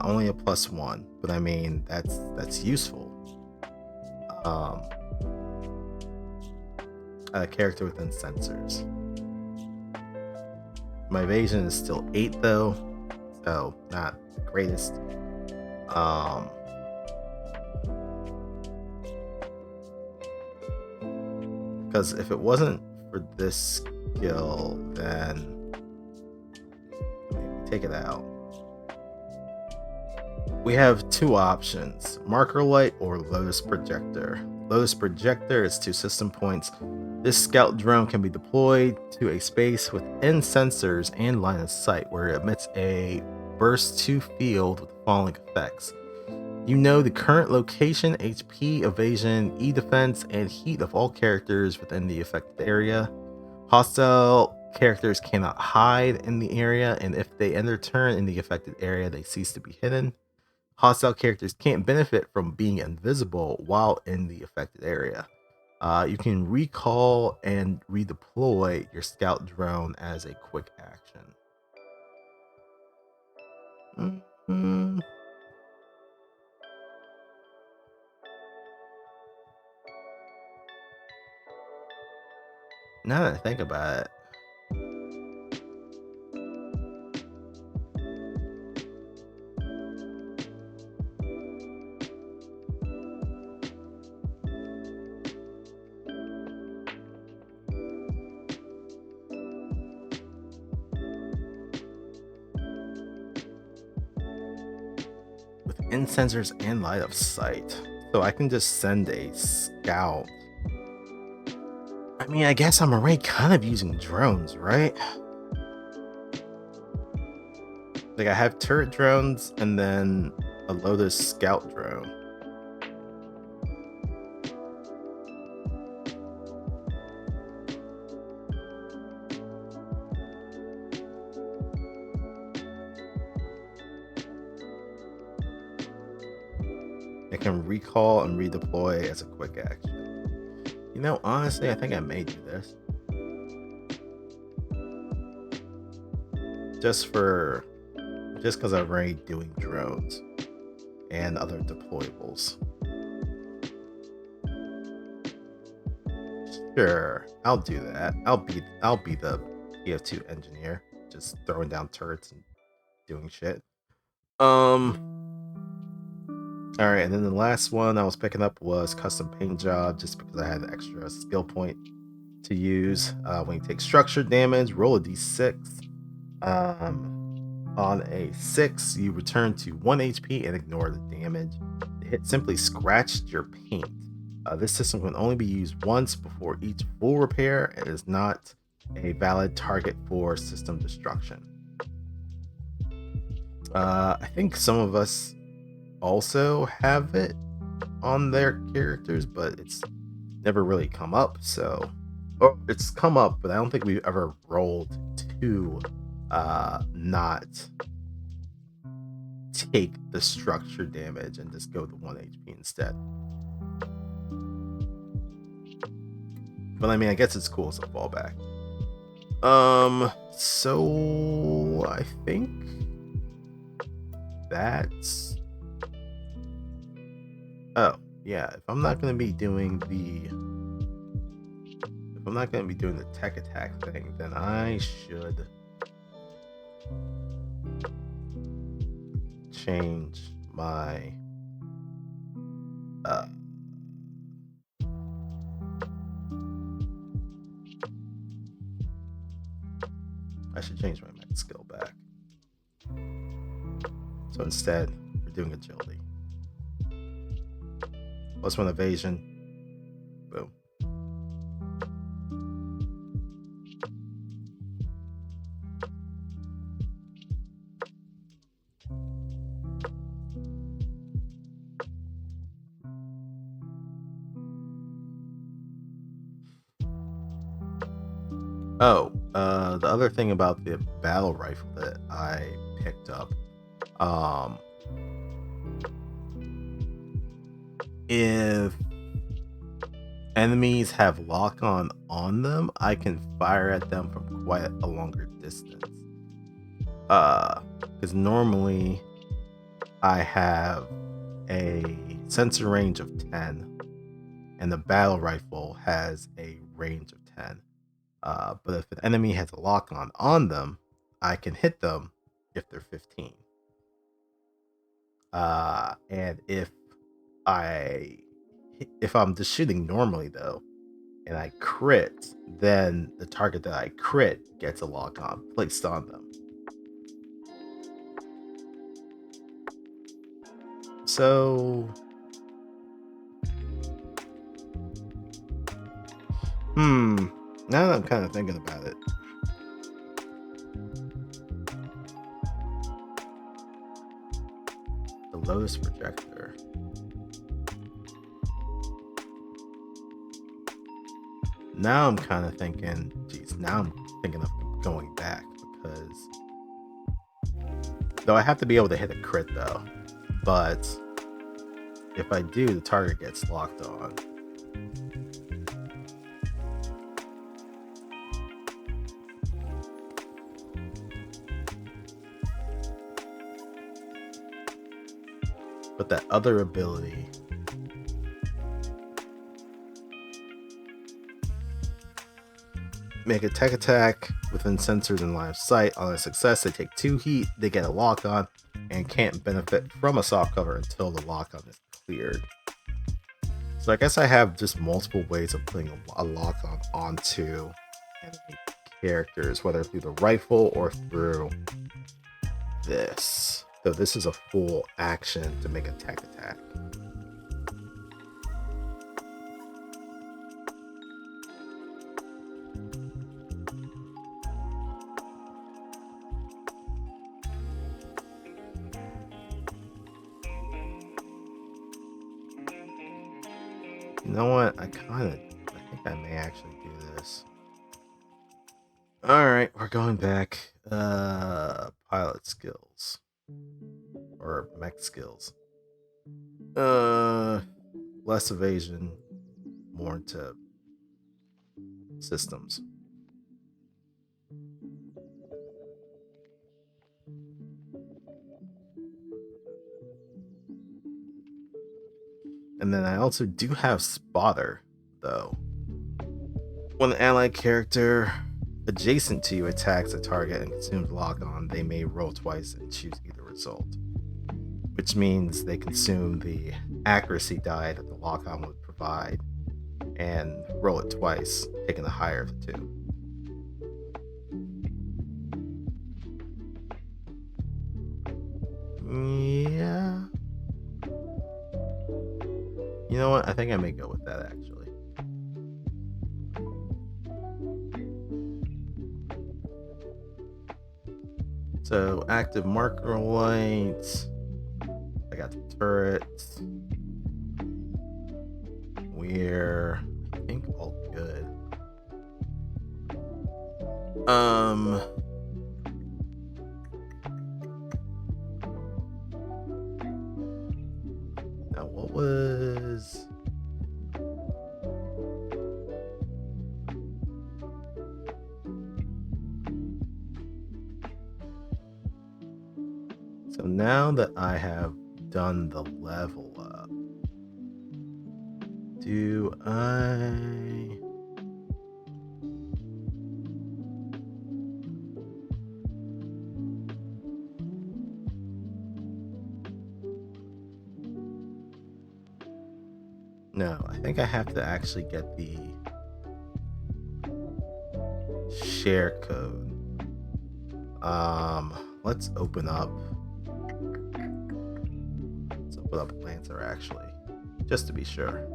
Speaker 1: Only a +1, but I mean that's useful. A character within sensors. My evasion is still 8 though, so not the greatest. Because if it wasn't for this skill, then maybe take it out. We have two options: marker light or Lotus projector. Lotus projector is 2 system points. This scout drone can be deployed to a space within sensors and line of sight, where it emits a burst 2 field with the following effects. You know the current location, HP, evasion, E defense, and heat of all characters within the affected area. Hostile characters cannot hide in the area, and if they end their turn in the affected area, they cease to be hidden. Hostile characters can't benefit from being invisible while in the affected area. You can recall and redeploy your scout drone as a quick action. Now that I think about it, within sensors and line of sight, so I can just send a scout. I mean, I guess I'm already kind of using drones, right? Like, I have turret drones and then a Lotus scout drone. It can recall and redeploy as a quick action. You know, honestly, I think I may do this. Just because I'm already doing drones and other deployables. Sure, I'll do that. I'll be the TF2 engineer, just throwing down turrets and doing shit. Alright, and then the last one I was picking up was custom paint job, just because I had an extra skill point to use. When you take structure damage, roll a d6. On a 6, you return to 1 HP and ignore the damage. The hit simply scratched your paint. This system can only be used once before each full repair and is not a valid target for system destruction. I think some of us also have it on their characters, but it's never really come up, so or it's come up, but I don't think we've ever rolled to not take the structure damage and just go to 1 HP instead. But I mean, I guess it's cool as a fallback. So I think that's... Oh, yeah, if I'm not going to be doing the tech attack thing, then I should change my mech skill back. So instead, we're doing agility. +1 evasion. Boom. Oh, the other thing about the battle rifle that I picked up, if enemies have lock-on on them, I can fire at them from quite a longer distance. Because normally I have a sensor range of 10, and the battle rifle has a range of 10. But if an enemy has a lock-on on them, I can hit them if they're 15. And if I'm just shooting normally though, and I crit, then the target that I crit gets a lock-on placed on them. So, now that I'm kind of thinking about it, the Lotus projector. Now I'm kind of thinking, of going back, because though I have to be able to hit a crit though, but if I do, the target gets locked on. But that other ability, make a tech attack within sensors in line of sight. On a success, they take 2 heat, they get a lock on, and can't benefit from a soft cover until the lock on is cleared. So I guess I have just multiple ways of putting a lock on onto enemy characters, whether through the rifle or through this. So this is a full action to make a tech attack. You know what? I think I may actually do this. Alright, we're going back. Pilot skills. Or mech skills. Less evasion, more into systems. And then I also do have Spotter, though. When an allied character adjacent to you attacks a target and consumes lock-on, they may roll twice and choose either result, which means they consume the accuracy die that the lock-on would provide and roll it twice, taking the higher of the two. Yeah. You know what? I think I may go with that, actually. So, active marker lights. I got the turrets. We're, I think, all good. Now what was... So now that I have done the level up, do I... No, I think I have to actually get the share code. Let's open up LANCER actually, just to be sure.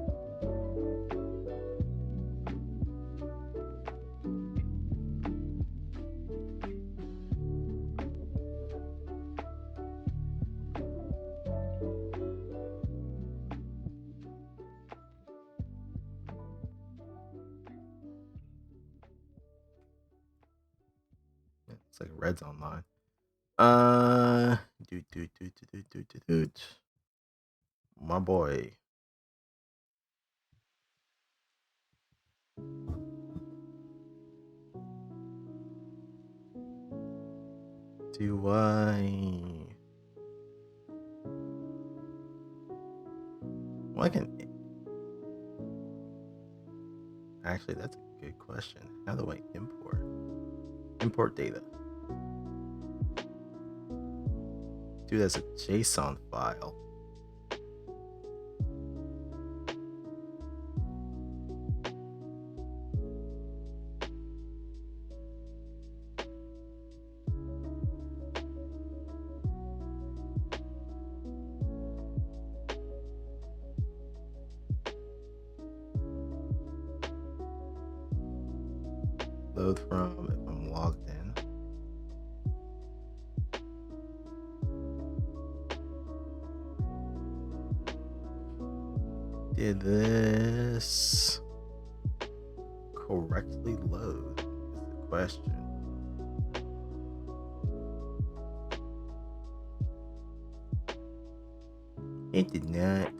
Speaker 1: It's like Red's online. My boy. Do I... Well, I can... Actually, that's a good question. How do I import? Import data. Do it as a JSON file. Load from if I'm logged in. Did this correctly load is the question. It did not.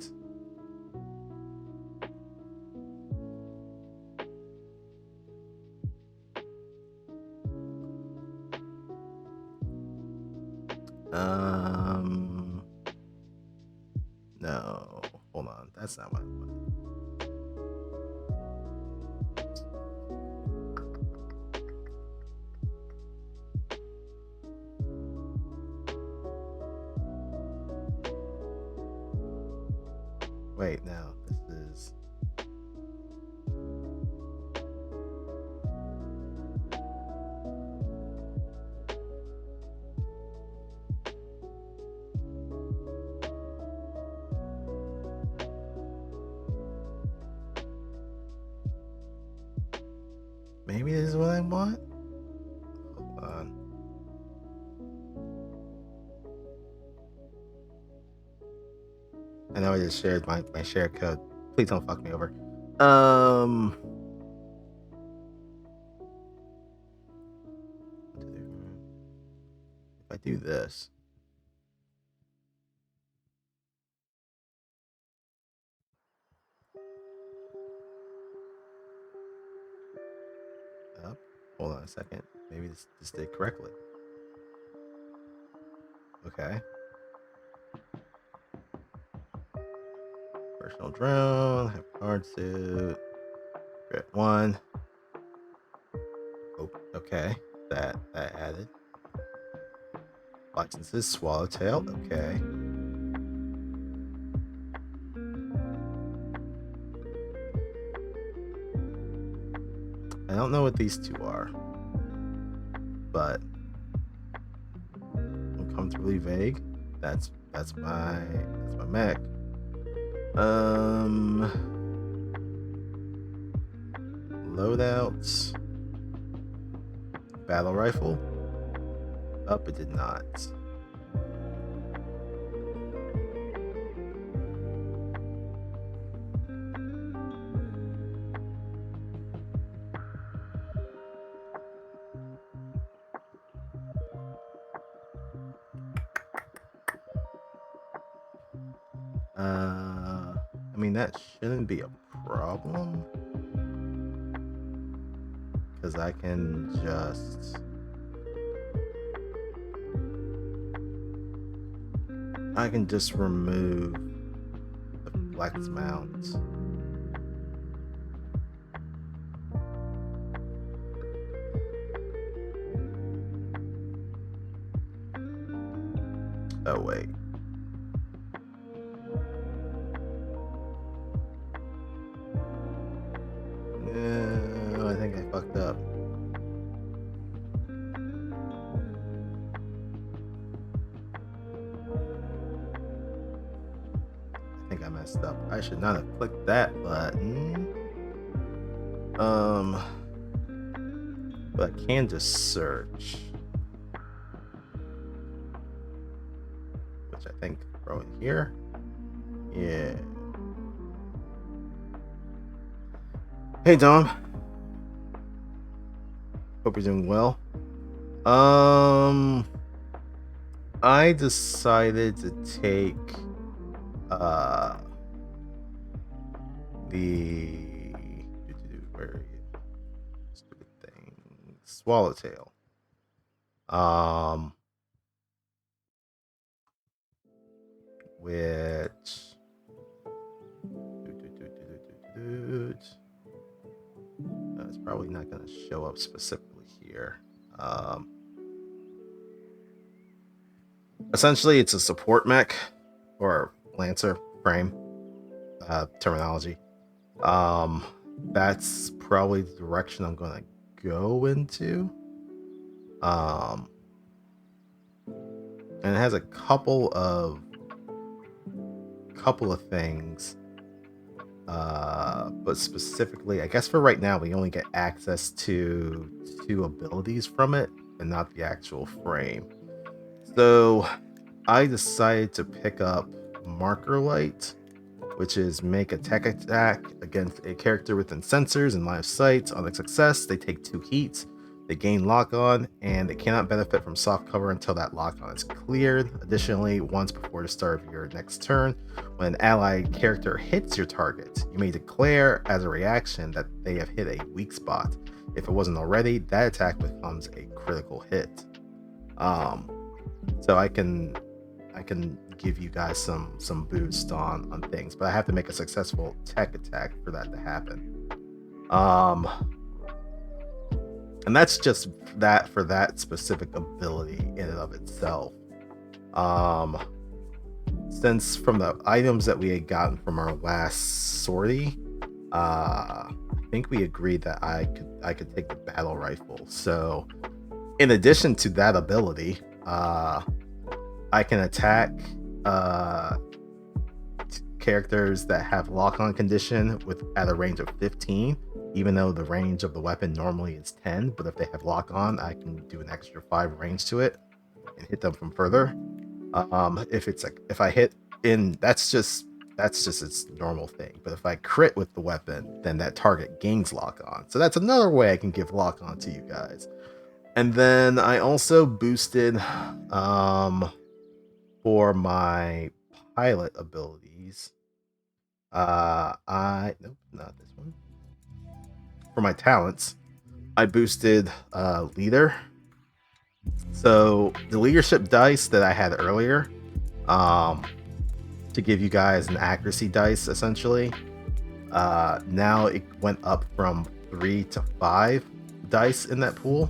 Speaker 1: No, hold on. That's not what I wanted. Wait, no, this is... Maybe this is what I want? Hold on. I know I just shared my share code. Please don't fuck me over. If I do this. Up. Hold on a second. Maybe this did correctly. Okay. Personal drone, have card suit, grip 1. Oh, okay. That added. Licenses, Swallowtail, okay. I don't know what these two are, but I'm comfortably vague. That's my mech. Loadouts. Battle rifle. Up, it did not. I mean, that shouldn't be a problem. Because I can just remove the flex mount. Oh wait. No, I think I fucked up. I think I messed up. I should not have clicked that button. But I can just search. Which I think throw in here. Yeah. Hey Dom. Hope you're doing well. I decided to take where are you? Stupid thing. Swallowtail. Which it's probably not going to show up specifically here. Essentially, it's a support mech or Lancer frame terminology. That's probably the direction I'm going to go into. And it has a couple of things. But specifically, I guess for right now, we only get access to 2 abilities from it and not the actual frame. So I decided to pick up Marker Light, which is make a tech attack against a character within sensors and line of sight. On a success, they take 2 heats. They gain lock-on, and they cannot benefit from soft cover until that lock-on is cleared. Additionally, once before the start of your next turn, when an allied character hits your target, you may declare as a reaction that they have hit a weak spot. If it wasn't already, that attack becomes a critical hit. So I can give you guys some boost on things, but I have to make a successful tech attack for that to happen. And that's just that for that specific ability in and of itself. Since from the items that we had gotten from our last sortie, I think we agreed that I could take the battle rifle. So in addition to that ability, I can attack characters that have lock-on condition at a range of 15, even though the range of the weapon normally is 10. But if they have lock-on, I can do an extra 5 range to it and hit them from further. If I hit in, that's just its normal thing. But if I crit with the weapon, then that target gains lock-on. So that's another way I can give lock-on to you guys. And then I also boosted for my pilot abilities. Nope, not this one. For my talents, I boosted leader. So the leadership dice that I had earlier, to give you guys an accuracy dice, essentially, now it went up from 3 to 5 dice in that pool,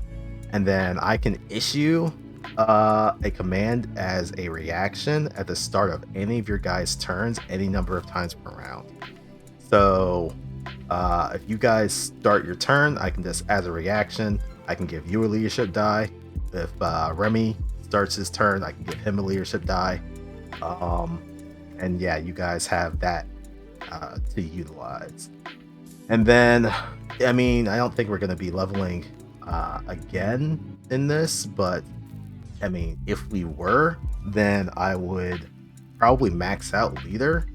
Speaker 1: and then I can issue a command as a reaction at the start of any of your guys' turns, any number of times per round. So if you guys start your turn, I can just, as a reaction, I can give you a leadership die. If Remy starts his turn, I can give him a leadership die. And yeah, you guys have that to utilize. And then, I mean, I don't think we're going to be leveling again in this, but I mean, if we were, then I would probably max out leader,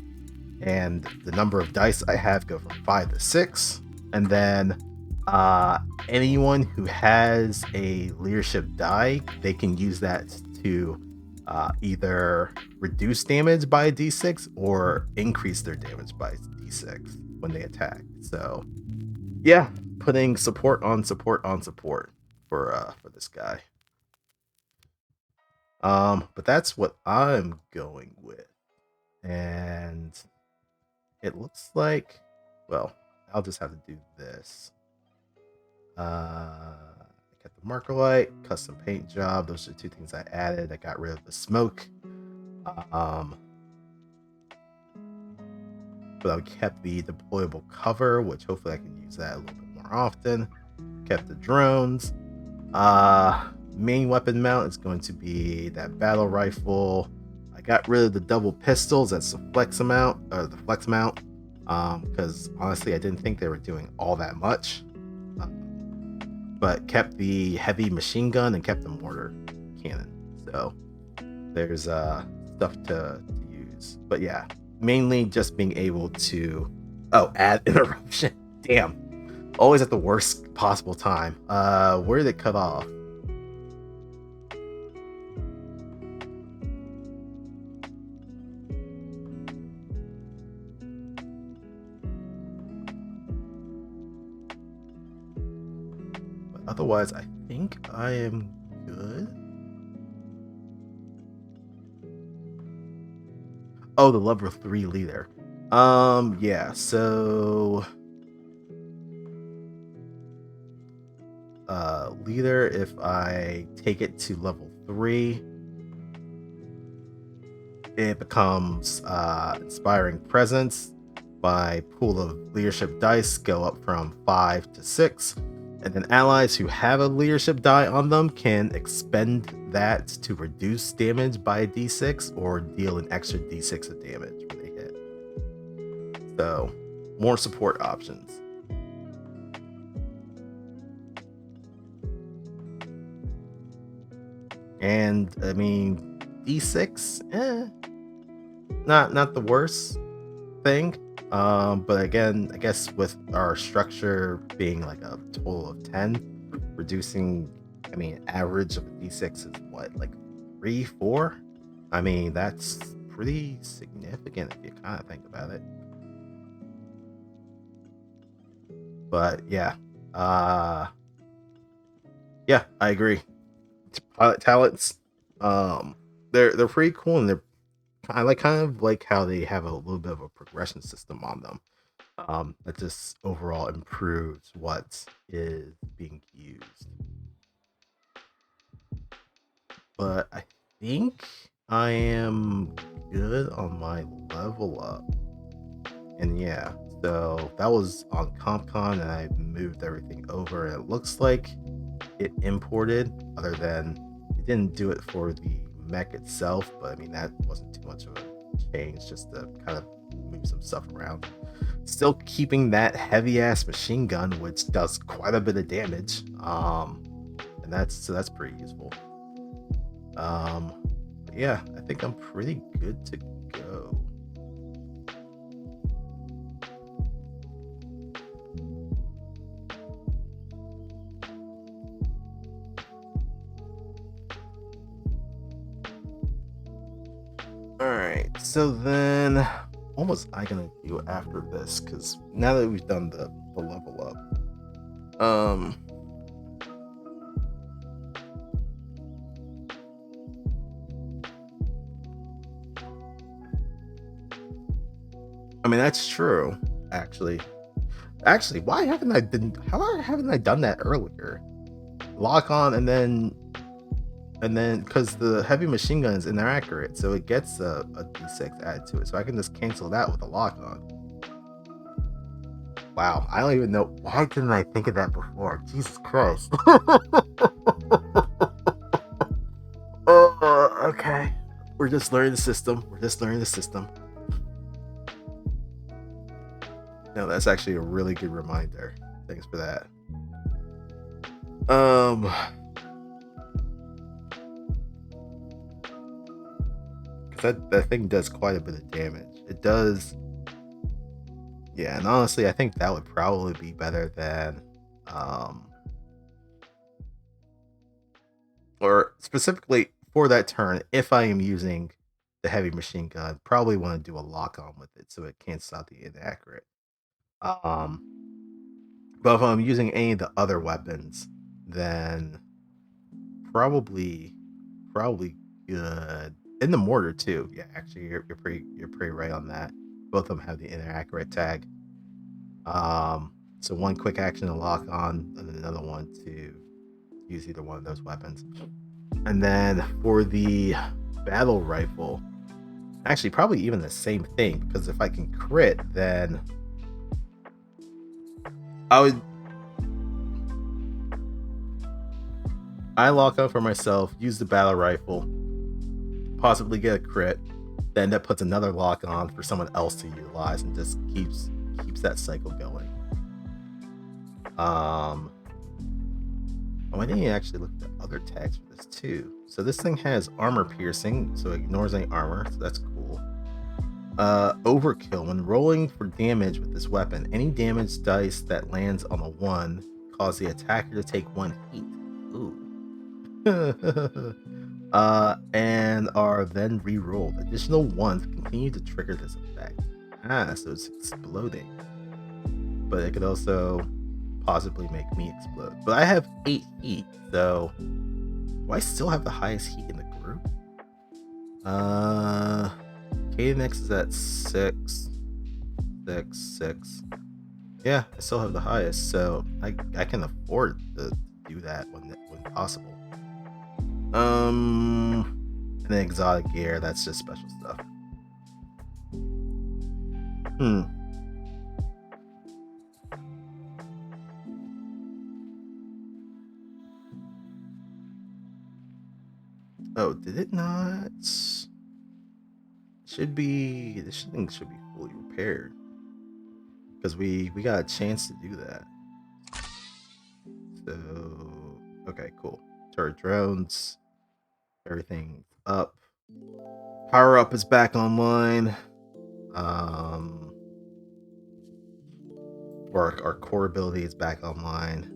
Speaker 1: and the number of dice I have go from 5 to 6. And then anyone who has a leadership die, they can use that to either reduce damage by a d6 or increase their damage by d6 when they attack. So yeah, putting support on support on support for this guy. But that's what I'm going with. And it looks like, well, I'll just have to do this. I got the marker light, custom paint job. Those are two things I added. I got rid of the smoke. But I kept the deployable cover, which hopefully I can use that a little bit more often. Kept the drones. Main weapon mount is going to be that battle rifle. I got rid of the double pistols. That's the flex mount, because honestly, I didn't think they were doing all that much. But kept the heavy machine gun and kept the mortar cannon. So there's stuff to use. But yeah, mainly just being able to add interruption. Damn. Always at the worst possible time. Where did it cut off? But otherwise, I think I am good. Oh, the level 3 leader. Yeah, so leader, if I take it to level 3, it becomes inspiring presence. My pool of leadership dice go up from 5 to 6, and then allies who have a leadership die on them can expend that to reduce damage by a d6 or deal an extra d6 of damage when they hit. So more support options. And I mean, d6, not the worst thing. But again, I guess with our structure being like a total of 10, reducing, I mean, average of a d6 is what, like 3, 4? I mean, that's pretty significant if you kind of think about it. But yeah, yeah, I agree. Pilot talents, they're pretty cool, and they're kind of like how they have a little bit of a progression system on them. That just overall improves what is being used. But I think I am good on my level up. And yeah, so that was on CompCon, and I moved everything over. And it looks like it imported, other than it didn't do it for the mech itself. But I mean, that wasn't too much of a change, just to kind of move some stuff around. Still keeping that heavy ass machine gun, which does quite a bit of damage. And that's pretty useful. Yeah, I think I'm pretty good to go. Alright, so then what was I gonna do after this? Because now that we've done the level up, I mean, that's true. Actually, why haven't I done that earlier? Lock on, and then because the heavy machine gun is inaccurate, so it gets a d6 added to it, so I can just cancel that with a lock on. Wow, I don't even know, why didn't I think of that before? Jesus Christ. Okay, we're just learning the system. No, that's actually a really good reminder. Thanks for that. Because that thing does quite a bit of damage. It does. Yeah, and honestly, I think that would probably be better than, or specifically for that turn, if I am using the heavy machine gun, probably want to do a lock on with it so it cancels out the inaccurate. But if I'm using any of the other weapons, then probably good. In the mortar too. Yeah, actually, you're pretty right on that. Both of them have the inaccurate tag. So one quick action to lock on, and then another one to use either one of those weapons. And then for the battle rifle, actually probably even the same thing, because if I can crit, then I lock on for myself, use the battle rifle, possibly get a crit, then that puts another lock on for someone else to utilize, and just keeps that cycle going. Oh, I didn't actually look at the other tags for this too. So this thing has armor piercing, so it ignores any armor, so that's cool. Overkill. When rolling for damage with this weapon, any damage dice that lands on a 1 cause the attacker to take 1 heat. Ooh. And are then re-rolled. Additional 1s continue to trigger this effect. So it's exploding. But it could also possibly make me explode. But I have 8 heat, so do I still have the highest heat in the group? K-Nex is at 6. 6. Yeah, I still have the highest, so I can afford to do that when possible. And then exotic gear, that's just special stuff. Oh, did it not? This thing should be fully repaired, because we got a chance to do that. So okay, cool. Turret drones, everything up. Power up is back online. Our core ability is back online.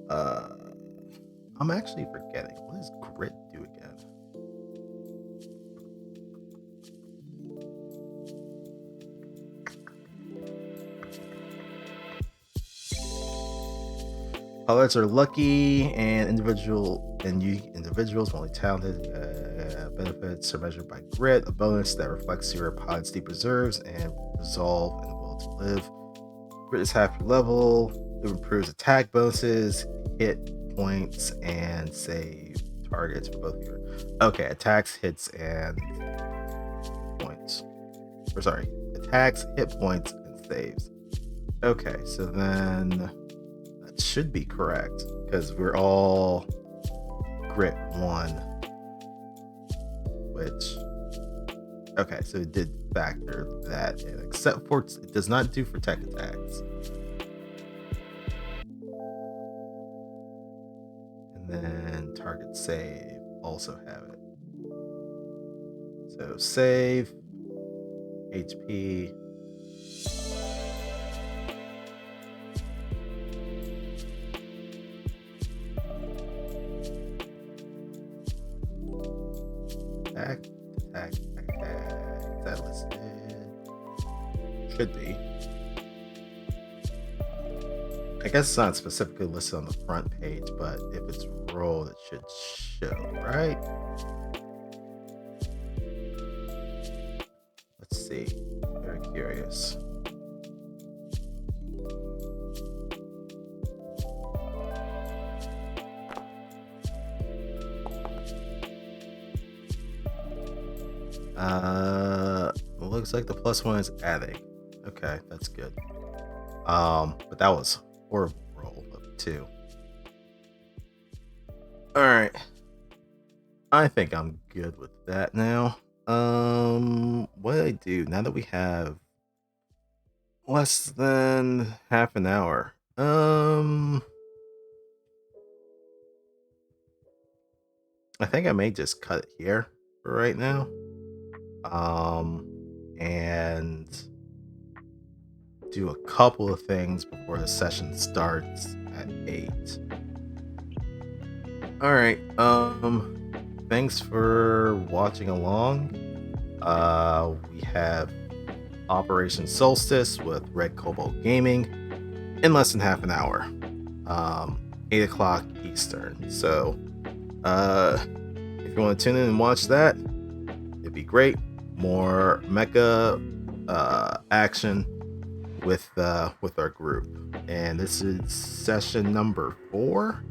Speaker 1: I'm actually forgetting. What does grit do again? Pilots are lucky and unique individuals, only talented. Benefits are measured by grit, a bonus that reflects your pilot's deep reserves and resolve and will to live. Grit is half your level. It improves attack bonuses, hit points, and save targets for both of your attacks, hits, and points. Or sorry, attacks, hit points, and saves. Okay, so then that should be correct, because we're all grit 1, which okay, so it did factor that in, except for it does not do for tech attacks. And then target save also have it. So save HP. Attack. Is that listed? Should be. I guess it's not specifically listed on the front page, but if it's rolled, it should show, right? Let's see. Very curious. Looks like the +1 is adding. Okay, that's good. But that was horrible roll of 2. All right, I think I'm good with that now. What do I do now that we have less than half an hour? I think I may just cut it here for right now. And do a couple of things before the session starts at 8. All right. thanks for watching along. We have Operation Solstice with Red Cobalt Gaming in less than half an hour, 8 o'clock Eastern. So, if you want to tune in and watch that, it'd be great. More mecha action with our group, and this is session number 4.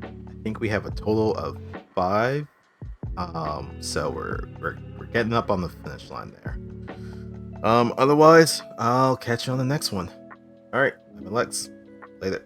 Speaker 1: I think we have a total of 5. So we're getting up on the finish line there. Otherwise, I'll catch you on the next one. All right, I'm Alex. Later.